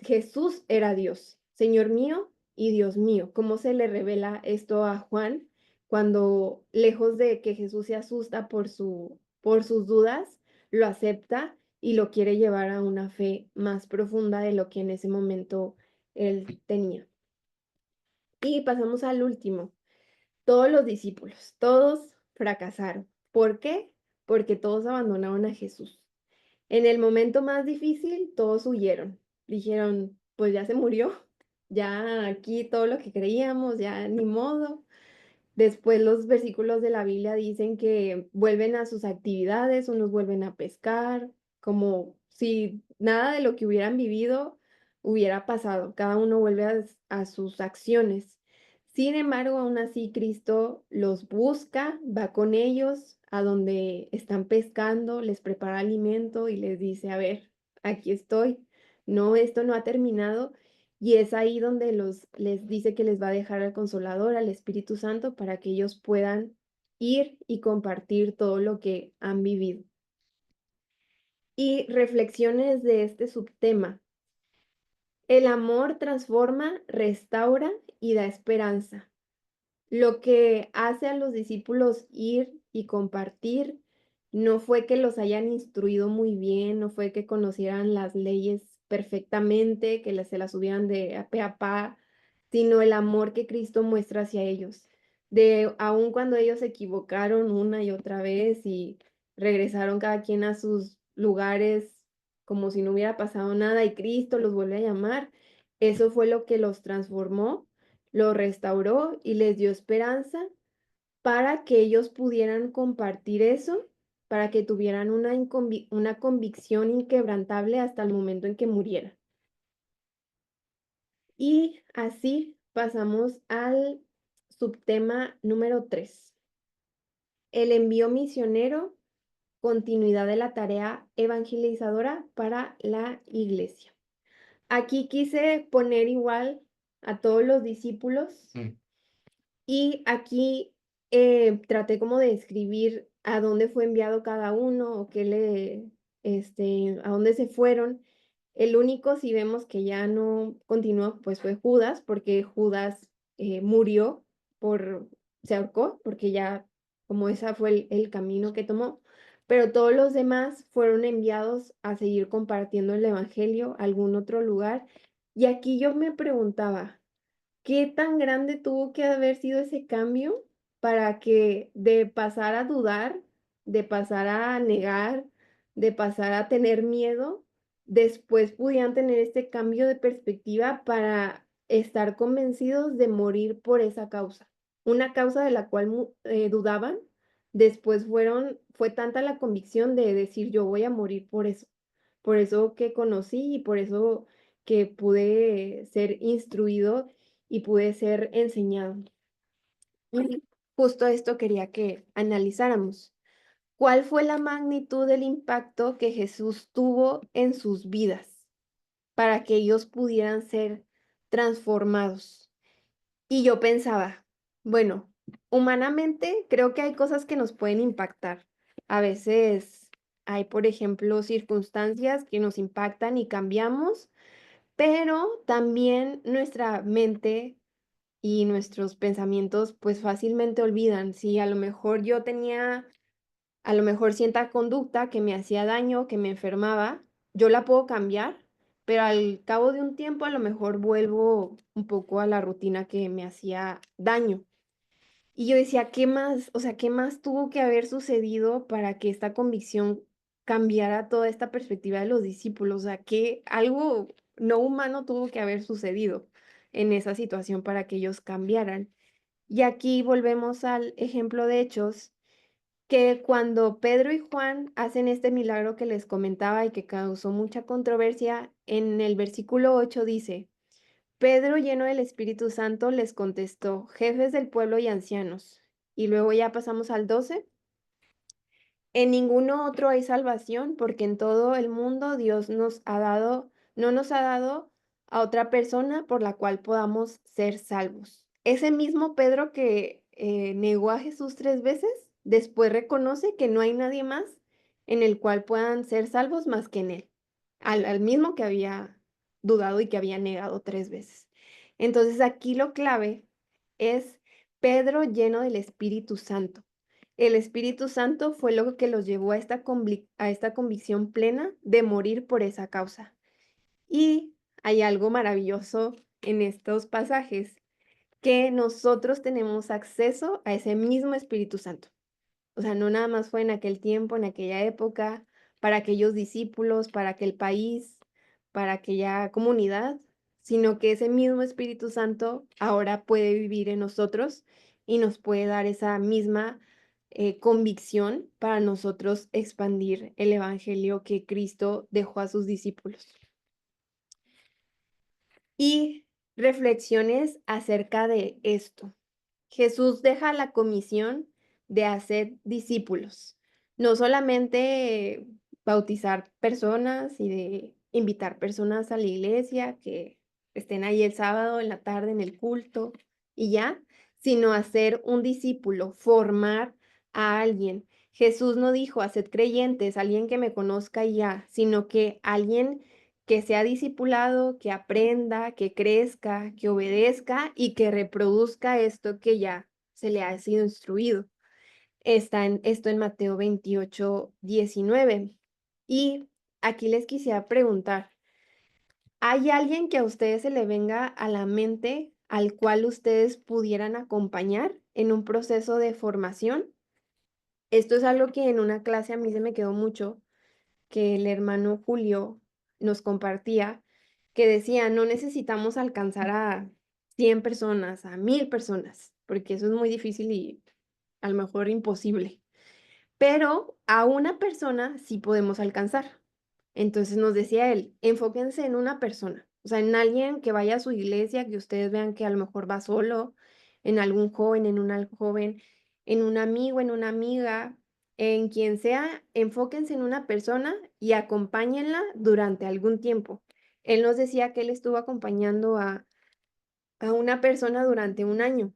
Jesús era Dios, Señor mío y Dios mío. ¿Cómo se le revela esto a Juan cuando, lejos de que Jesús se asusta por sus dudas, lo acepta y lo quiere llevar a una fe más profunda de lo que en ese momento él tenía? Y pasamos al último. Todos los discípulos, todos fracasaron. ¿Por qué? Porque todos abandonaron a Jesús. En el momento más difícil, todos huyeron. Dijeron, pues ya se murió, ya aquí todo lo que creíamos, ya ni modo. Después los versículos de la Biblia dicen que vuelven a sus actividades, unos vuelven a pescar, como si nada de lo que hubieran vivido hubiera pasado. Cada uno vuelve a sus acciones. Sin embargo, aún así Cristo los busca, va con ellos a donde están pescando, les prepara alimento y les dice, a ver, aquí estoy. No, esto no ha terminado. Y es ahí donde les dice que les va a dejar al Consolador, al Espíritu Santo, para que ellos puedan ir y compartir todo lo que han vivido. Y reflexiones de este subtema. El amor transforma, restaura y da esperanza. Lo que hace a los discípulos ir y compartir no fue que los hayan instruido muy bien, no fue que conocieran las leyes perfectamente, que se las subieran de a pe a pa, sino el amor que Cristo muestra hacia ellos. De aun cuando ellos se equivocaron una y otra vez y regresaron cada quien a sus lugares como si no hubiera pasado nada y Cristo los vuelve a llamar, eso fue lo que los transformó, lo restauró y les dio esperanza para que ellos pudieran compartir eso, para que tuvieran una convicción inquebrantable hasta el momento en que murieran. Y así pasamos al subtema número 3, el envío misionero, continuidad de la tarea evangelizadora para la iglesia. Aquí quise poner igual a todos los discípulos. Y aquí traté como de escribir a dónde fue enviado cada uno o a dónde se fueron. El único, si vemos que ya no continuó, pues fue Judas, porque Judas murió se ahorcó, porque ya como ese fue el camino que tomó. Pero todos los demás fueron enviados a seguir compartiendo el evangelio a algún otro lugar. Y aquí yo me preguntaba, ¿qué tan grande tuvo que haber sido ese cambio para que de pasar a dudar, de pasar a negar, de pasar a tener miedo, después pudieran tener este cambio de perspectiva para estar convencidos de morir por esa causa? Una causa de la cual dudaban, después fue tanta la convicción de decir yo voy a morir por eso que conocí y por eso que pude ser instruido y pude ser enseñado. Y justo esto quería que analizáramos. ¿Cuál fue la magnitud del impacto que Jesús tuvo en sus vidas para que ellos pudieran ser transformados? Y yo pensaba, bueno, humanamente creo que hay cosas que nos pueden impactar. A veces hay, por ejemplo, circunstancias que nos impactan y cambiamos, pero también nuestra mente y nuestros pensamientos pues fácilmente olvidan. Si a lo mejor yo tenía, a lo mejor cierta conducta que me hacía daño, que me enfermaba, yo la puedo cambiar, pero al cabo de un tiempo a lo mejor vuelvo un poco a la rutina que me hacía daño. Y yo decía, ¿qué más? O sea, ¿qué más tuvo que haber sucedido para que esta convicción cambiara toda esta perspectiva de los discípulos? O sea, que algo no humano tuvo que haber sucedido en esa situación para que ellos cambiaran. Y aquí volvemos al ejemplo de Hechos, que cuando Pedro y Juan hacen este milagro que les comentaba y que causó mucha controversia, en el versículo 8 dice, Pedro, lleno del Espíritu Santo, les contestó, jefes del pueblo y ancianos. Y luego ya pasamos al 12. En ninguno otro hay salvación, porque en todo el mundo Dios nos ha dado, no nos ha dado a otra persona por la cual podamos ser salvos. Ese mismo Pedro que negó a Jesús 3 veces, después reconoce que no hay nadie más en el cual puedan ser salvos más que en él, al mismo que había dudado y que había negado 3 veces. Entonces aquí lo clave es Pedro lleno del Espíritu Santo. El Espíritu Santo fue lo que los llevó a a esta convicción plena de morir por esa causa. Y hay algo maravilloso en estos pasajes, que nosotros tenemos acceso a ese mismo Espíritu Santo. O sea, no nada más fue en aquel tiempo, en aquella época, para aquellos discípulos, para aquel país, para aquella comunidad, sino que ese mismo Espíritu Santo ahora puede vivir en nosotros y nos puede dar esa misma convicción para nosotros expandir el evangelio que Cristo dejó a sus discípulos. Y reflexiones acerca de esto. Jesús deja la comisión de hacer discípulos, no solamente bautizar personas y de invitar personas a la iglesia, que estén ahí el sábado en la tarde en el culto y ya, sino hacer un discípulo, formar a alguien. Jesús no dijo, haced creyentes, alguien que me conozca y ya, sino que alguien que sea discipulado, que aprenda, que crezca, que obedezca y que reproduzca esto que ya se le ha sido instruido. Está esto en Mateo 28:19. Y aquí les quisiera preguntar, ¿hay alguien que a ustedes se le venga a la mente al cual ustedes pudieran acompañar en un proceso de formación? Esto es algo que en una clase a mí se me quedó mucho, que el hermano Julio nos compartía, que decía, no necesitamos alcanzar a 100 personas, a 1000 personas, porque eso es muy difícil y a lo mejor imposible, pero a una persona sí podemos alcanzar. Entonces nos decía él, enfóquense en una persona, o sea, en alguien que vaya a su iglesia, que ustedes vean que a lo mejor va solo, en algún joven, en una joven, en un amigo, en una amiga, en quien sea, enfóquense en una persona y acompáñenla durante algún tiempo. Él nos decía que él estuvo acompañando a una persona durante un año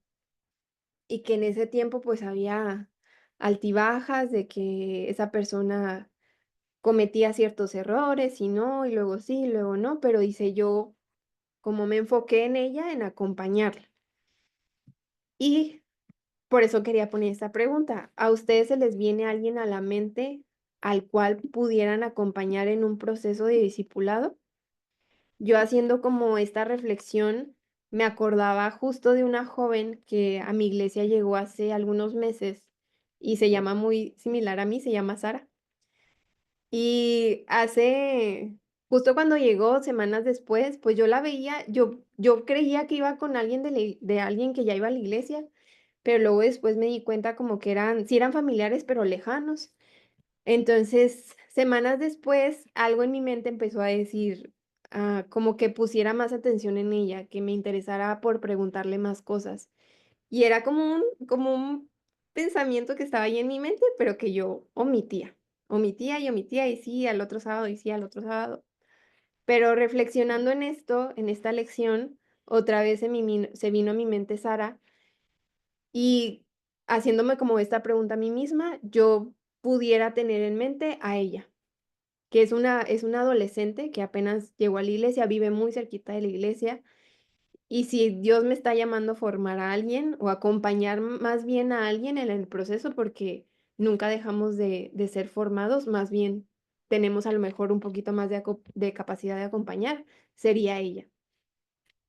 y que en ese tiempo pues había altibajas de que esa persona cometía ciertos errores y no, y luego sí, y luego no, pero dice yo, como me enfoqué en ella, en acompañarla. Y por eso quería poner esta pregunta. ¿A ustedes se les viene alguien a la mente al cual pudieran acompañar en un proceso de discipulado? Yo haciendo como esta reflexión, me acordaba justo de una joven que a mi iglesia llegó hace algunos meses y se llama muy similar a mí, se llama Sara. Y justo cuando llegó, semanas después, pues yo la veía, yo creía que iba con alguien de alguien que ya iba a la iglesia, pero luego después me di cuenta como que sí eran familiares, pero lejanos. Entonces, semanas después, algo en mi mente empezó a decir, como que pusiera más atención en ella, que me interesara por preguntarle más cosas. Y era como un pensamiento que estaba ahí en mi mente, pero que yo omitía y omitía, y sí, al otro sábado, y sí, al otro sábado. Pero reflexionando en esto, en esta lección, otra vez se vino a mi mente Sara, y haciéndome como esta pregunta a mí misma, yo pudiera tener en mente a ella, que es una adolescente que apenas llegó a la iglesia, vive muy cerquita de la iglesia, Y si Dios me está llamando a formar a alguien o acompañar más bien a alguien en el proceso, porque nunca dejamos de ser formados, más bien tenemos a lo mejor un poquito más de capacidad de acompañar, sería ella.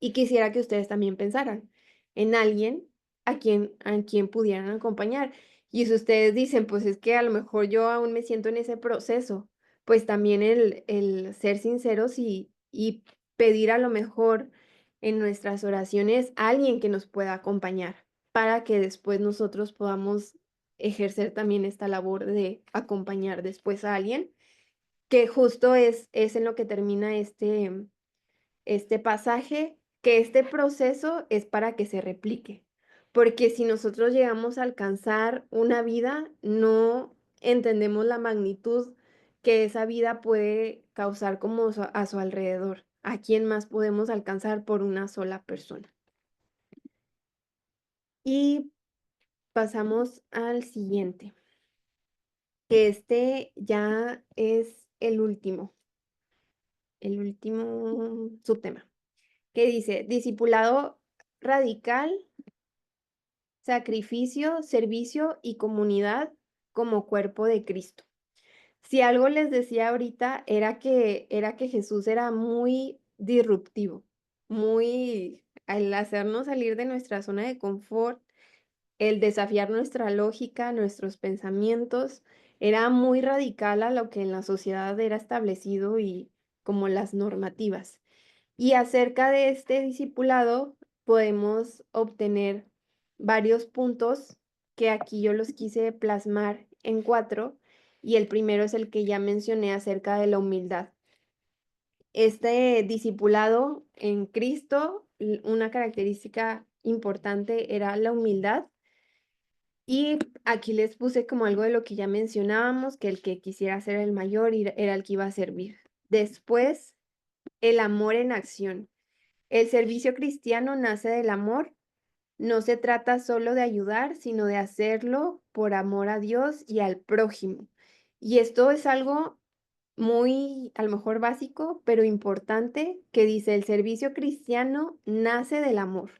Y quisiera que ustedes también pensaran en alguien a quien pudieran acompañar. Y si ustedes dicen, pues es que a lo mejor yo aún me siento en ese proceso, pues también el ser sinceros y pedir a lo mejor en nuestras oraciones a alguien que nos pueda acompañar para que después nosotros podamos ejercer también esta labor de acompañar después a alguien, que justo es en lo que termina este pasaje, que este proceso es para que se replique, porque si nosotros llegamos a alcanzar una vida, no entendemos la magnitud que esa vida puede causar como a su alrededor. ¿A quién más podemos alcanzar por una sola persona? Y pasamos al siguiente, que este ya es el último subtema, que dice, discipulado radical, sacrificio, servicio y comunidad como cuerpo de Cristo. Si algo les decía ahorita era que Jesús era muy disruptivo, muy al hacernos salir de nuestra zona de confort, el desafiar nuestra lógica, nuestros pensamientos, era muy radical a lo que en la sociedad era establecido y como las normativas. Y acerca de este discipulado podemos obtener varios puntos que aquí yo los quise plasmar en 4, y el primero es el que ya mencioné acerca de la humildad. Este discipulado en Cristo, una característica importante era la humildad, y aquí les puse como algo de lo que ya mencionábamos, que el que quisiera ser el mayor era el que iba a servir. Después, el amor en acción. El servicio cristiano nace del amor. No se trata solo de ayudar, sino de hacerlo por amor a Dios y al prójimo. Y esto es algo muy, a lo mejor básico, pero importante, que dice, el servicio cristiano nace del amor.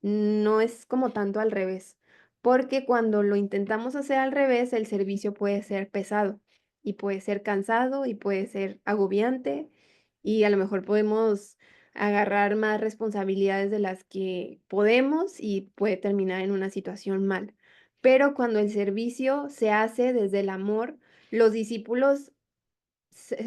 No es como tanto al revés, porque cuando lo intentamos hacer al revés, el servicio puede ser pesado y puede ser cansado y puede ser agobiante, y a lo mejor podemos agarrar más responsabilidades de las que podemos y puede terminar en una situación mal. Pero cuando el servicio se hace desde el amor, los discípulos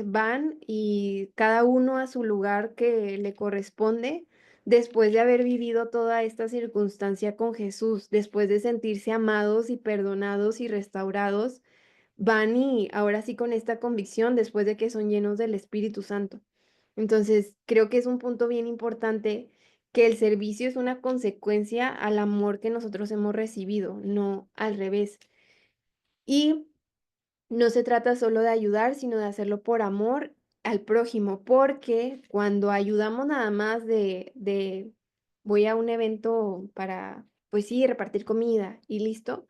van y cada uno a su lugar que le corresponde, después de haber vivido toda esta circunstancia con Jesús, después de sentirse amados y perdonados y restaurados, van y ahora sí con esta convicción después de que son llenos del Espíritu Santo. Entonces, creo que es un punto bien importante, que el servicio es una consecuencia al amor que nosotros hemos recibido, no al revés. Y no se trata solo de ayudar, sino de hacerlo por amor al prójimo, porque cuando ayudamos nada más de voy a un evento para, pues sí, repartir comida y listo,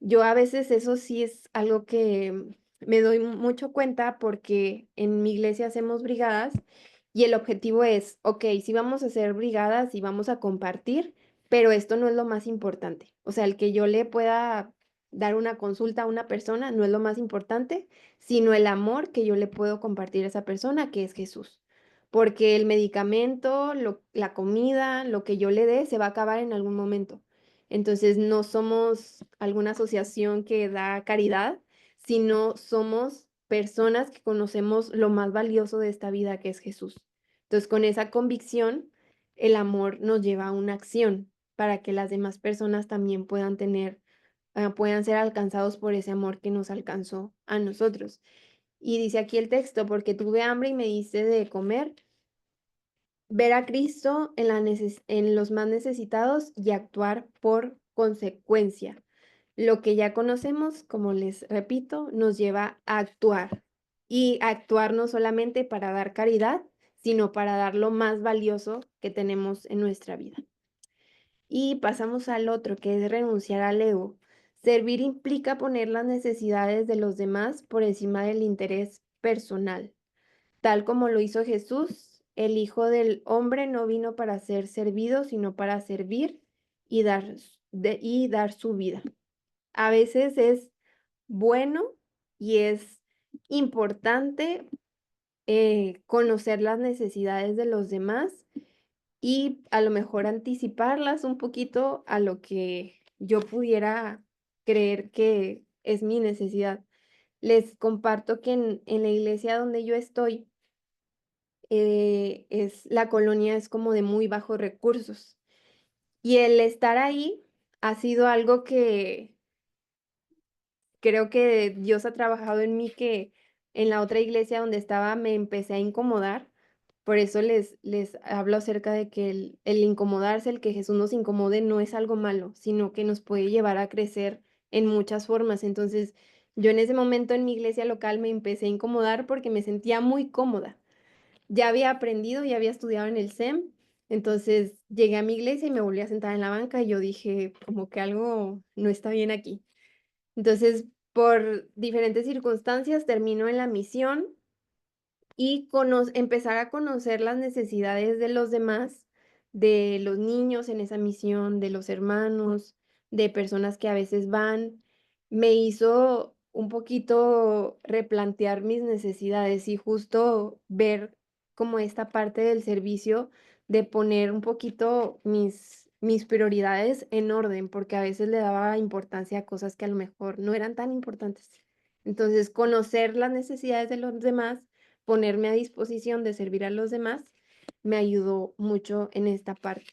yo a veces eso sí es algo que me doy mucho cuenta, porque en mi iglesia hacemos brigadas y el objetivo es, ok, sí vamos a hacer brigadas y vamos a compartir, pero esto no es lo más importante. O sea, el que yo le pueda dar una consulta a una persona no es lo más importante, sino el amor que yo le puedo compartir a esa persona, que es Jesús. Porque el medicamento, la comida, lo que yo le dé, se va a acabar en algún momento. Entonces, no somos alguna asociación que da caridad, sino somos personas que conocemos lo más valioso de esta vida, que es Jesús. Entonces, con esa convicción, el amor nos lleva a una acción para que las demás personas también puedan ser alcanzados por ese amor que nos alcanzó a nosotros. Y dice aquí el texto, porque tuve hambre y me diste de comer, ver a Cristo en los más necesitados y actuar por consecuencia. Lo que ya conocemos, como les repito, nos lleva a actuar, y actuar no solamente para dar caridad, sino para dar lo más valioso que tenemos en nuestra vida. Y pasamos al otro, que es renunciar al ego. Servir implica poner las necesidades de los demás por encima del interés personal. Tal como lo hizo Jesús, el Hijo del Hombre no vino para ser servido, sino para servir y y dar su vida. A veces es bueno y es importante conocer las necesidades de los demás y a lo mejor anticiparlas un poquito a lo que yo pudiera creer que es mi necesidad. Les comparto que en la iglesia donde yo estoy, la colonia es como de muy bajos recursos. Y el estar ahí ha sido algo que creo que Dios ha trabajado en mí, que en la otra iglesia donde estaba me empecé a incomodar. Por eso les hablo acerca de que el incomodarse, el que Jesús nos incomode, no es algo malo, sino que nos puede llevar a crecer en muchas formas. Entonces, yo en ese momento en mi iglesia local me empecé a incomodar porque me sentía muy cómoda. Ya había aprendido, ya había estudiado en el SEM, entonces llegué a mi iglesia y me volví a sentar en la banca y yo dije, como que algo no está bien aquí. Entonces, por diferentes circunstancias, termino en la misión y empezar a conocer las necesidades de los demás, de los niños en esa misión, de los hermanos, de personas que a veces van, me hizo un poquito replantear mis necesidades y justo ver como esta parte del servicio de poner un poquito mis prioridades en orden, porque a veces le daba importancia a cosas que a lo mejor no eran tan importantes. Entonces, conocer las necesidades de los demás, ponerme a disposición de servir a los demás, me ayudó mucho en esta parte.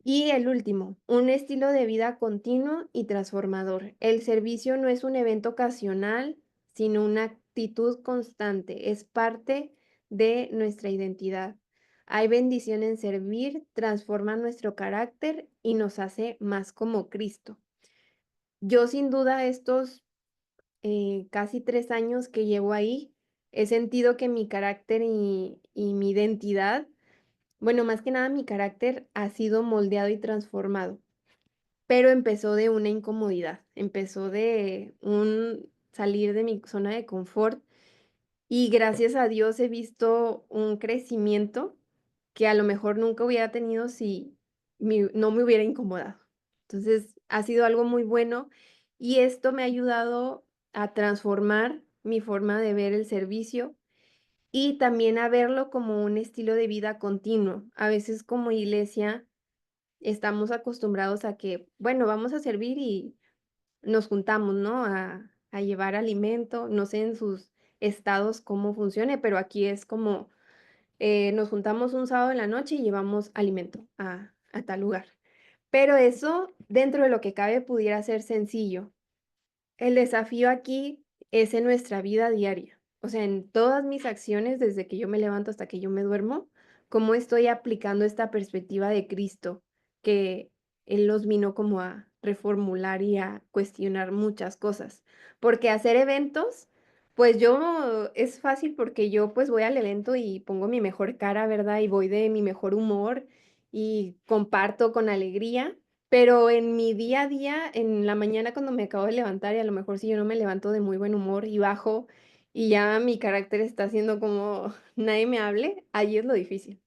Y el último, un estilo de vida continuo y transformador. El servicio no es un evento ocasional, sino una actitud constante. Es parte de nuestra identidad. Hay bendición en servir, transforma nuestro carácter y nos hace más como Cristo. Yo sin duda estos casi 3 años que llevo ahí, he sentido que mi carácter y mi identidad, bueno, más que nada mi carácter ha sido moldeado y transformado, pero empezó de una incomodidad, empezó de un salir de mi zona de confort y gracias a Dios he visto un crecimiento que a lo mejor nunca hubiera tenido si no me hubiera incomodado. Entonces, ha sido algo muy bueno y esto me ha ayudado a transformar mi forma de ver el servicio y también a verlo como un estilo de vida continuo. A veces como iglesia estamos acostumbrados a que, bueno, vamos a servir y nos juntamos, ¿no? A llevar alimento, no sé en sus estados cómo funcione, pero aquí es como nos juntamos un sábado en la noche y llevamos alimento a tal lugar. Pero eso, dentro de lo que cabe, pudiera ser sencillo. El desafío aquí es en nuestra vida diaria, o sea, en todas mis acciones, desde que yo me levanto hasta que yo me duermo, cómo estoy aplicando esta perspectiva de Cristo, que Él nos vino como a reformular y a cuestionar muchas cosas. Porque hacer eventos, pues yo es fácil porque yo pues voy al evento y pongo mi mejor cara, ¿verdad? Y voy de mi mejor humor y comparto con alegría. Pero en mi día a día, en la mañana cuando me acabo de levantar, y a lo mejor si yo no me levanto de muy buen humor y bajo, y ya mi carácter está haciendo como nadie me hable, ahí es lo difícil.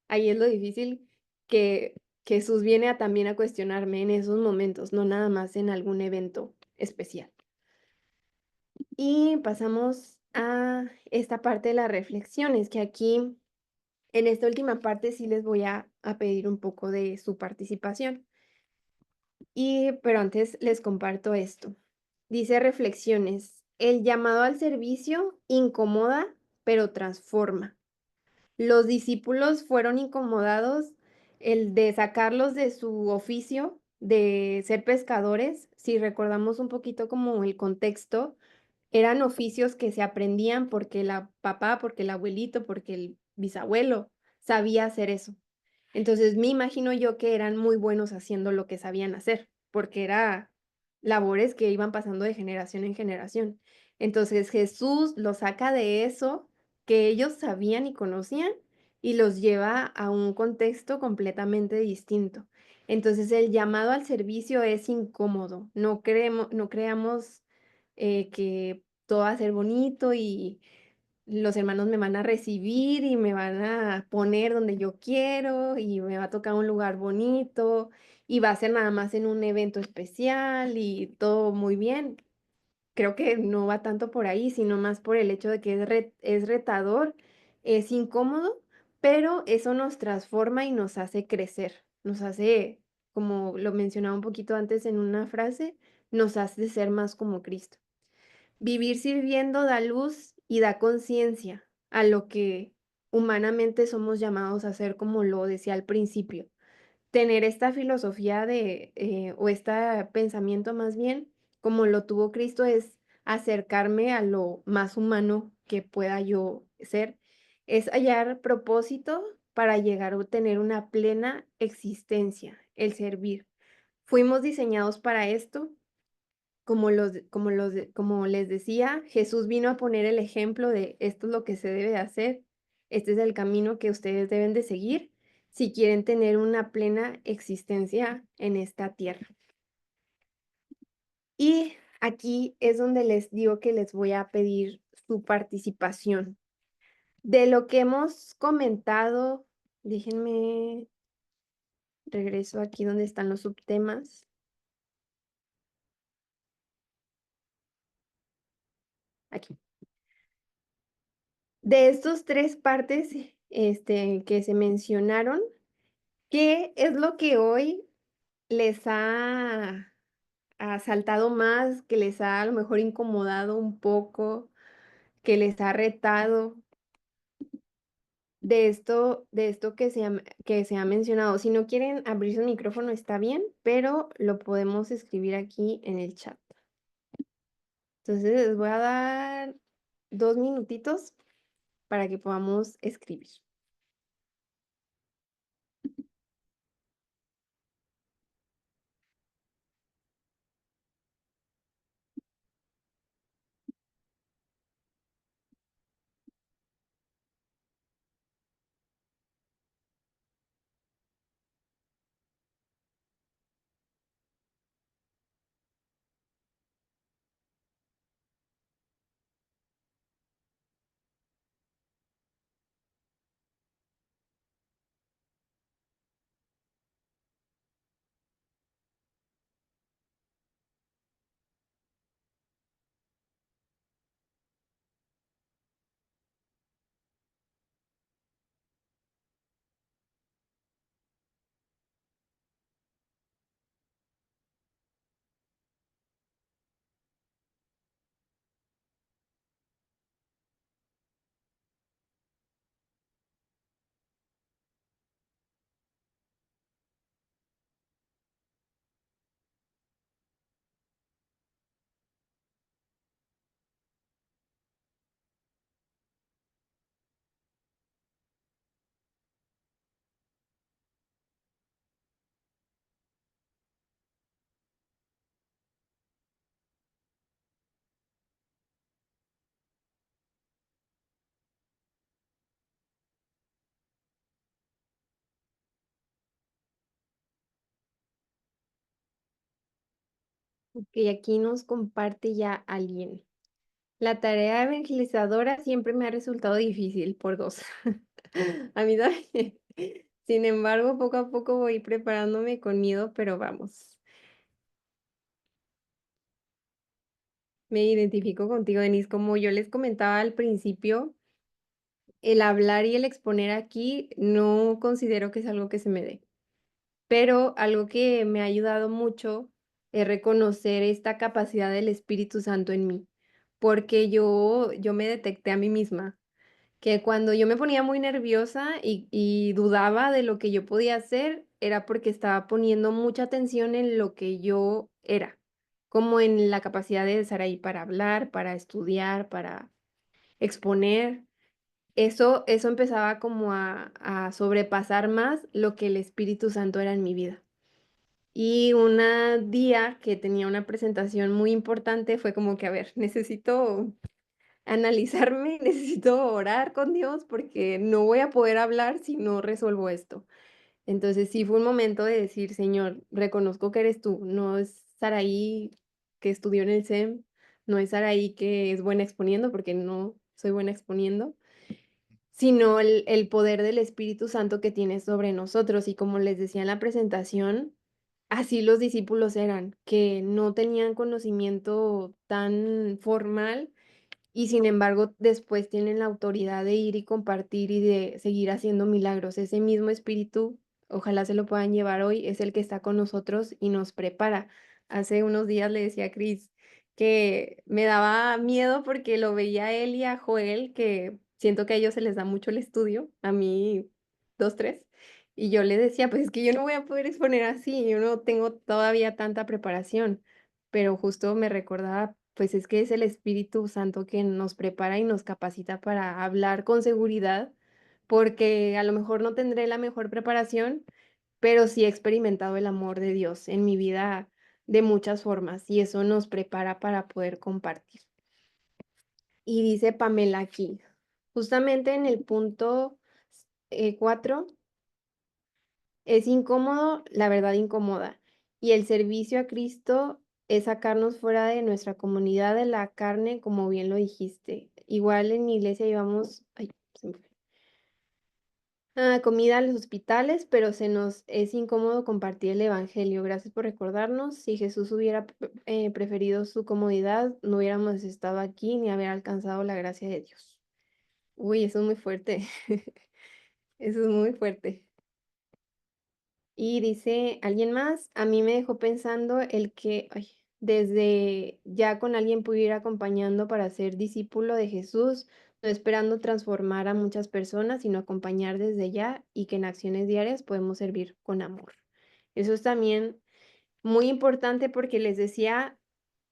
Ahí es lo difícil que Jesús viene a también a cuestionarme en esos momentos, no nada más en algún evento especial. Y pasamos a esta parte de las reflexiones, que aquí en esta última parte sí les voy a pedir un poco de su participación. Pero antes les comparto esto. Dice reflexiones. El llamado al servicio incomoda, pero transforma. Los discípulos fueron incomodados el de sacarlos de su oficio de ser pescadores. Si recordamos un poquito como el contexto, eran oficios que se aprendían porque la papá, porque el abuelito, porque el bisabuelo sabía hacer eso. Entonces, me imagino yo que eran muy buenos haciendo lo que sabían hacer, porque era labores que iban pasando de generación en generación. Entonces, Jesús los saca de eso que ellos sabían y conocían y los lleva a un contexto completamente distinto. Entonces, el llamado al servicio es incómodo. No creamos que todo va a ser bonito y los hermanos me van a recibir y me van a poner donde yo quiero y me va a tocar un lugar bonito y va a ser nada más en un evento especial y todo muy bien. Creo que no va tanto por ahí, sino más por el hecho de que es retador, es incómodo, pero eso nos transforma y nos hace crecer, nos hace, como lo mencionaba un poquito antes en una frase, nos hace ser más como Cristo. Vivir sirviendo da luz y da conciencia a lo que humanamente somos llamados a hacer, como lo decía al principio. Tener esta filosofía de, o este pensamiento más bien, como lo tuvo Cristo, es acercarme a lo más humano que pueda yo ser, es hallar propósito para llegar a tener una plena existencia, el servir. Fuimos diseñados para esto, como les decía, Jesús vino a poner el ejemplo de esto es lo que se debe de hacer, este es el camino que ustedes deben de seguir si quieren tener una plena existencia en esta tierra. Y aquí es donde les digo que les voy a pedir su participación. De lo que hemos comentado, déjenme regreso aquí donde están los subtemas. Aquí. De estos tres partes, que se mencionaron, ¿qué es lo que hoy les ha saltado más, que les ha a lo mejor incomodado un poco, que les ha retado de esto que se ha mencionado? Si no quieren abrir su micrófono, está bien, pero lo podemos escribir aquí en el chat. Entonces, les voy a dar 2 minutitos para que podamos escribir. Que aquí nos comparte ya alguien. La tarea evangelizadora siempre me ha resultado difícil por dos. A mí también. Sin embargo, poco a poco voy preparándome con miedo, pero vamos. Me identifico contigo, Denise. Como yo les comentaba al principio, el hablar y el exponer aquí no considero que es algo que se me dé, pero algo que me ha ayudado mucho es reconocer esta capacidad del Espíritu Santo en mí, porque yo me detecté a mí misma que cuando yo me ponía muy nerviosa y dudaba de lo que yo podía hacer, era porque estaba poniendo mucha atención en lo que yo era, como en la capacidad de estar ahí para hablar, para estudiar, para exponer. Eso empezaba como a sobrepasar más lo que el Espíritu Santo era en mi vida. Y un día que tenía una presentación muy importante fue como que, a ver, necesito analizarme, necesito orar con Dios porque no voy a poder hablar si no resuelvo esto. Entonces sí fue un momento de decir, Señor, reconozco que eres tú, no es Saraí que estudió en el SEM, no es Saraí que es buena exponiendo porque no soy buena exponiendo, sino el poder del Espíritu Santo que tiene sobre nosotros. Y como les decía en la presentación, así los discípulos eran, que no tenían conocimiento tan formal y sin embargo, después tienen la autoridad de ir y compartir y de seguir haciendo milagros. Ese mismo espíritu, ojalá se lo puedan llevar hoy, es el que está con nosotros y nos prepara. Hace unos días le decía a Cris que me daba miedo porque lo veía a él y a Joel, que siento que a ellos se les da mucho el estudio, a mí dos, tres. Y yo le decía, pues es que yo no voy a poder exponer así, yo no tengo todavía tanta preparación, pero justo me recordaba, pues es que es el Espíritu Santo que nos prepara y nos capacita para hablar con seguridad, porque a lo mejor no tendré la mejor preparación, pero sí he experimentado el amor de Dios en mi vida de muchas formas y eso nos prepara para poder compartir. Y dice Pamela aquí, justamente en el punto 4, es incómodo, la verdad incomoda. Y el servicio a Cristo es sacarnos fuera de nuestra comunidad de la carne, como bien lo dijiste. Igual en mi iglesia llevamos, ay, se me fue. Comida a los hospitales, pero se nos es incómodo compartir el evangelio. Gracias por recordarnos. Si Jesús hubiera preferido su comodidad, no hubiéramos estado aquí ni haber alcanzado la gracia de Dios. Uy, eso es muy fuerte. Eso es muy fuerte. Y dice alguien más, a mí me dejó pensando el que ay, desde ya con alguien pudiera ir acompañando para ser discípulo de Jesús, no esperando transformar a muchas personas, sino acompañar desde ya y que en acciones diarias podemos servir con amor. Eso es también muy importante porque les decía,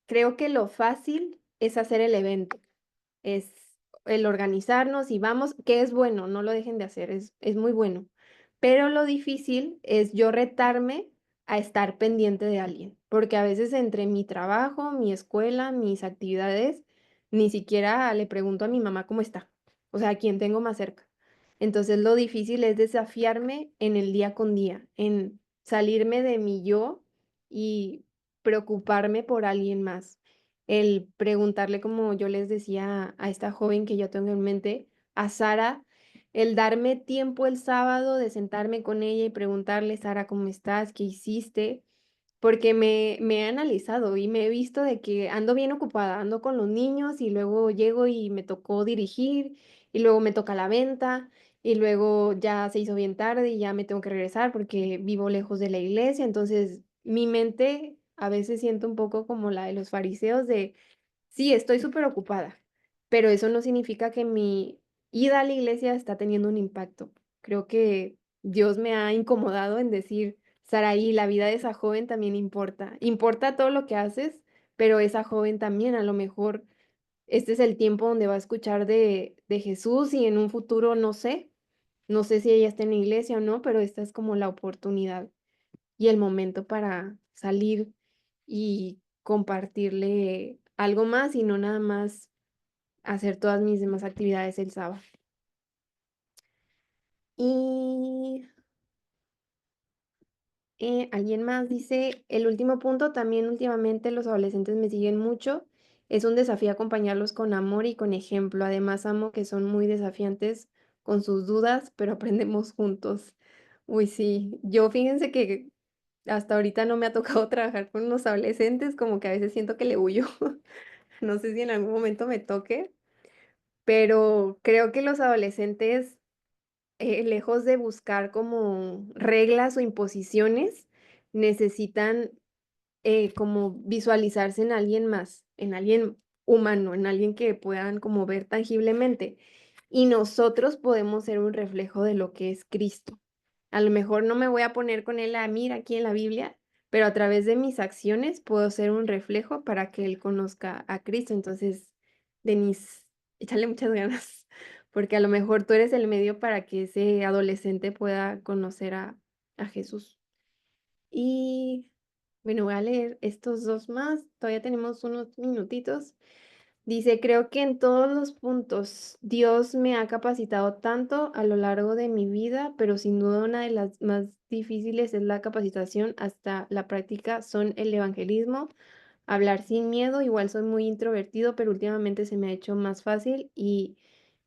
creo que lo fácil es hacer el evento, es el organizarnos y vamos, que es bueno, no lo dejen de hacer, es muy bueno. Pero lo difícil es yo retarme a estar pendiente de alguien, porque a veces entre mi trabajo, mi escuela, mis actividades, ni siquiera le pregunto a mi mamá cómo está, o sea, a quién tengo más cerca. Entonces lo difícil es desafiarme en el día con día, en salirme de mi yo y preocuparme por alguien más. El preguntarle, como yo les decía a esta joven que yo tengo en mente, a Sara, el darme tiempo el sábado de sentarme con ella y preguntarle: "Sara, ¿cómo estás? ¿Qué hiciste?". Porque me he analizado y me he visto de que ando bien ocupada, ando con los niños y luego llego y me tocó dirigir, y luego me toca la venta, y luego ya se hizo bien tarde y ya me tengo que regresar porque vivo lejos de la iglesia. Entonces, mi mente a veces siento un poco como la de los fariseos de sí, estoy súper ocupada, pero eso no significa que mi ida a la iglesia está teniendo un impacto. Creo que Dios me ha incomodado en decir: "Saraí, la vida de esa joven también importa. Importa todo lo que haces, pero esa joven también, a lo mejor este es el tiempo donde va a escuchar de Jesús y en un futuro no sé si ella está en la iglesia o no, pero esta es como la oportunidad y el momento para salir y compartirle algo más, y no nada más hacer todas mis demás actividades el sábado". Y, alguien más dice: "El último punto, también últimamente los adolescentes me siguen mucho. Es un desafío acompañarlos con amor y con ejemplo. Además, amo que son muy desafiantes con sus dudas, pero aprendemos juntos". Uy, sí, yo fíjense que hasta ahorita no me ha tocado trabajar con unos adolescentes, como que a veces siento que le huyo. No sé si en algún momento me toque, pero creo que los adolescentes, lejos de buscar como reglas o imposiciones, necesitan, como visualizarse en alguien más, en alguien humano, en alguien que puedan como ver tangiblemente. Y nosotros podemos ser un reflejo de lo que es Cristo. A lo mejor no me voy a poner con él a mira aquí en la Biblia, pero a través de mis acciones puedo ser un reflejo para que él conozca a Cristo. Entonces, Denise, échale muchas ganas, porque a lo mejor tú eres el medio para que ese adolescente pueda conocer a Jesús. Y bueno, voy a leer estos 2 más, todavía tenemos unos minutitos. Dice: "Creo que en todos los puntos Dios me ha capacitado tanto a lo largo de mi vida, pero sin duda una de las más difíciles es la capacitación hasta la práctica son el evangelismo, hablar sin miedo. Igual soy muy introvertido, pero últimamente se me ha hecho más fácil y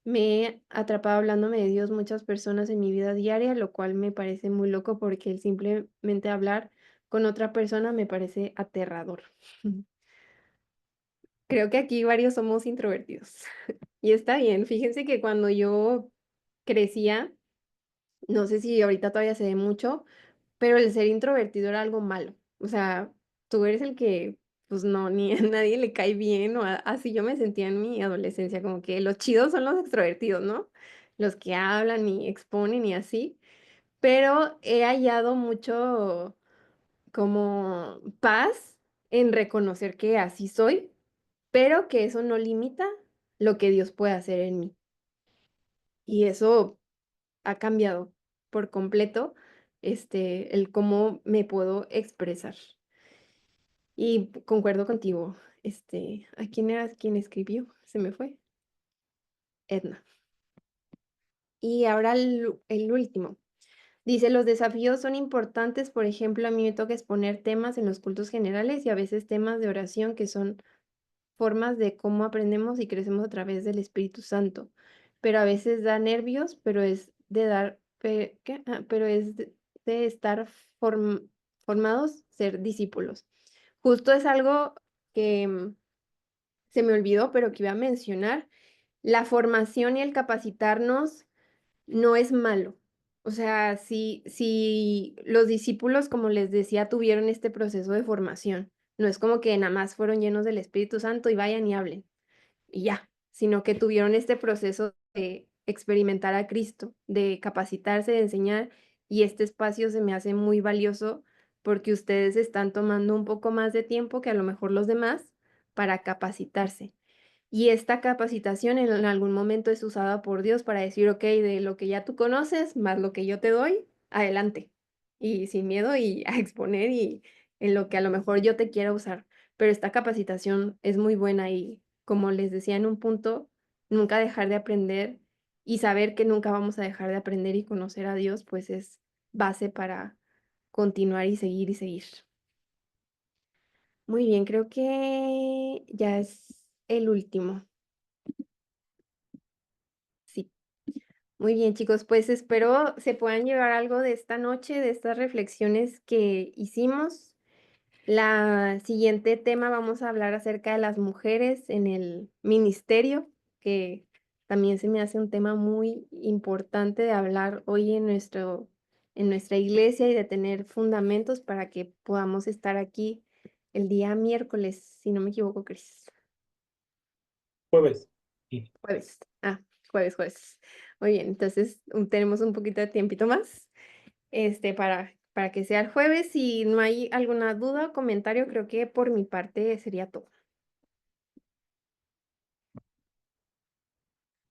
me he atrapado hablándome de Dios muchas personas en mi vida diaria, lo cual me parece muy loco porque el simplemente hablar con otra persona me parece aterrador. Creo que aquí varios somos introvertidos y está bien. Fíjense que cuando yo crecía, no sé si ahorita todavía se ve mucho, pero el ser introvertido era algo malo. O sea, tú eres el que, pues no, ni a nadie le cae bien o así yo me sentía en mi adolescencia, como que los chidos son los extrovertidos, ¿no? Los que hablan y exponen y así. Pero he hallado mucho como paz en reconocer que así soy, pero que eso no limita lo que Dios puede hacer en mí. Y eso ha cambiado por completo, el cómo me puedo expresar. Y concuerdo contigo, ¿a quién era quien escribió? Se me fue. Edna. Y ahora el último. Dice, los desafíos son importantes, por ejemplo, a mí me toca exponer temas en los cultos generales y a veces temas de oración que son formas de cómo aprendemos y crecemos a través del Espíritu Santo. Pero a veces da nervios, pero es de dar, ¿qué? Pero es de estar formados, ser discípulos. Justo es algo que se me olvidó, pero que iba a mencionar. La formación y el capacitarnos no es malo. O sea, si los discípulos, como les decía, tuvieron este proceso de formación, no es como que nada más fueron llenos del Espíritu Santo y vayan y hablen y ya, sino que tuvieron este proceso de experimentar a Cristo, de capacitarse, de enseñar, y este espacio se me hace muy valioso porque ustedes están tomando un poco más de tiempo que a lo mejor los demás para capacitarse. Y esta capacitación en algún momento es usada por Dios para decir, ok, de lo que ya tú conoces, más lo que yo te doy, adelante. Y sin miedo y a exponer y en lo que a lo mejor yo te quiera usar. Pero esta capacitación es muy buena y como les decía en un punto, nunca dejar de aprender y saber que nunca vamos a dejar de aprender y conocer a Dios, pues es base para continuar y seguir y seguir. Muy bien, creo que ya es el último. Sí. Muy bien, chicos, pues espero se puedan llevar algo de esta noche, de estas reflexiones que hicimos. La siguiente tema vamos a hablar acerca de las mujeres en el ministerio, que también se me hace un tema muy importante de hablar hoy en nuestra iglesia y de tener fundamentos para que podamos estar aquí el día miércoles, si no me equivoco, Cris. Jueves. Sí. Jueves. Jueves. Muy bien, entonces tenemos un poquito de tiempito más, para que sea el jueves. Si no hay alguna duda o comentario, creo que por mi parte sería todo.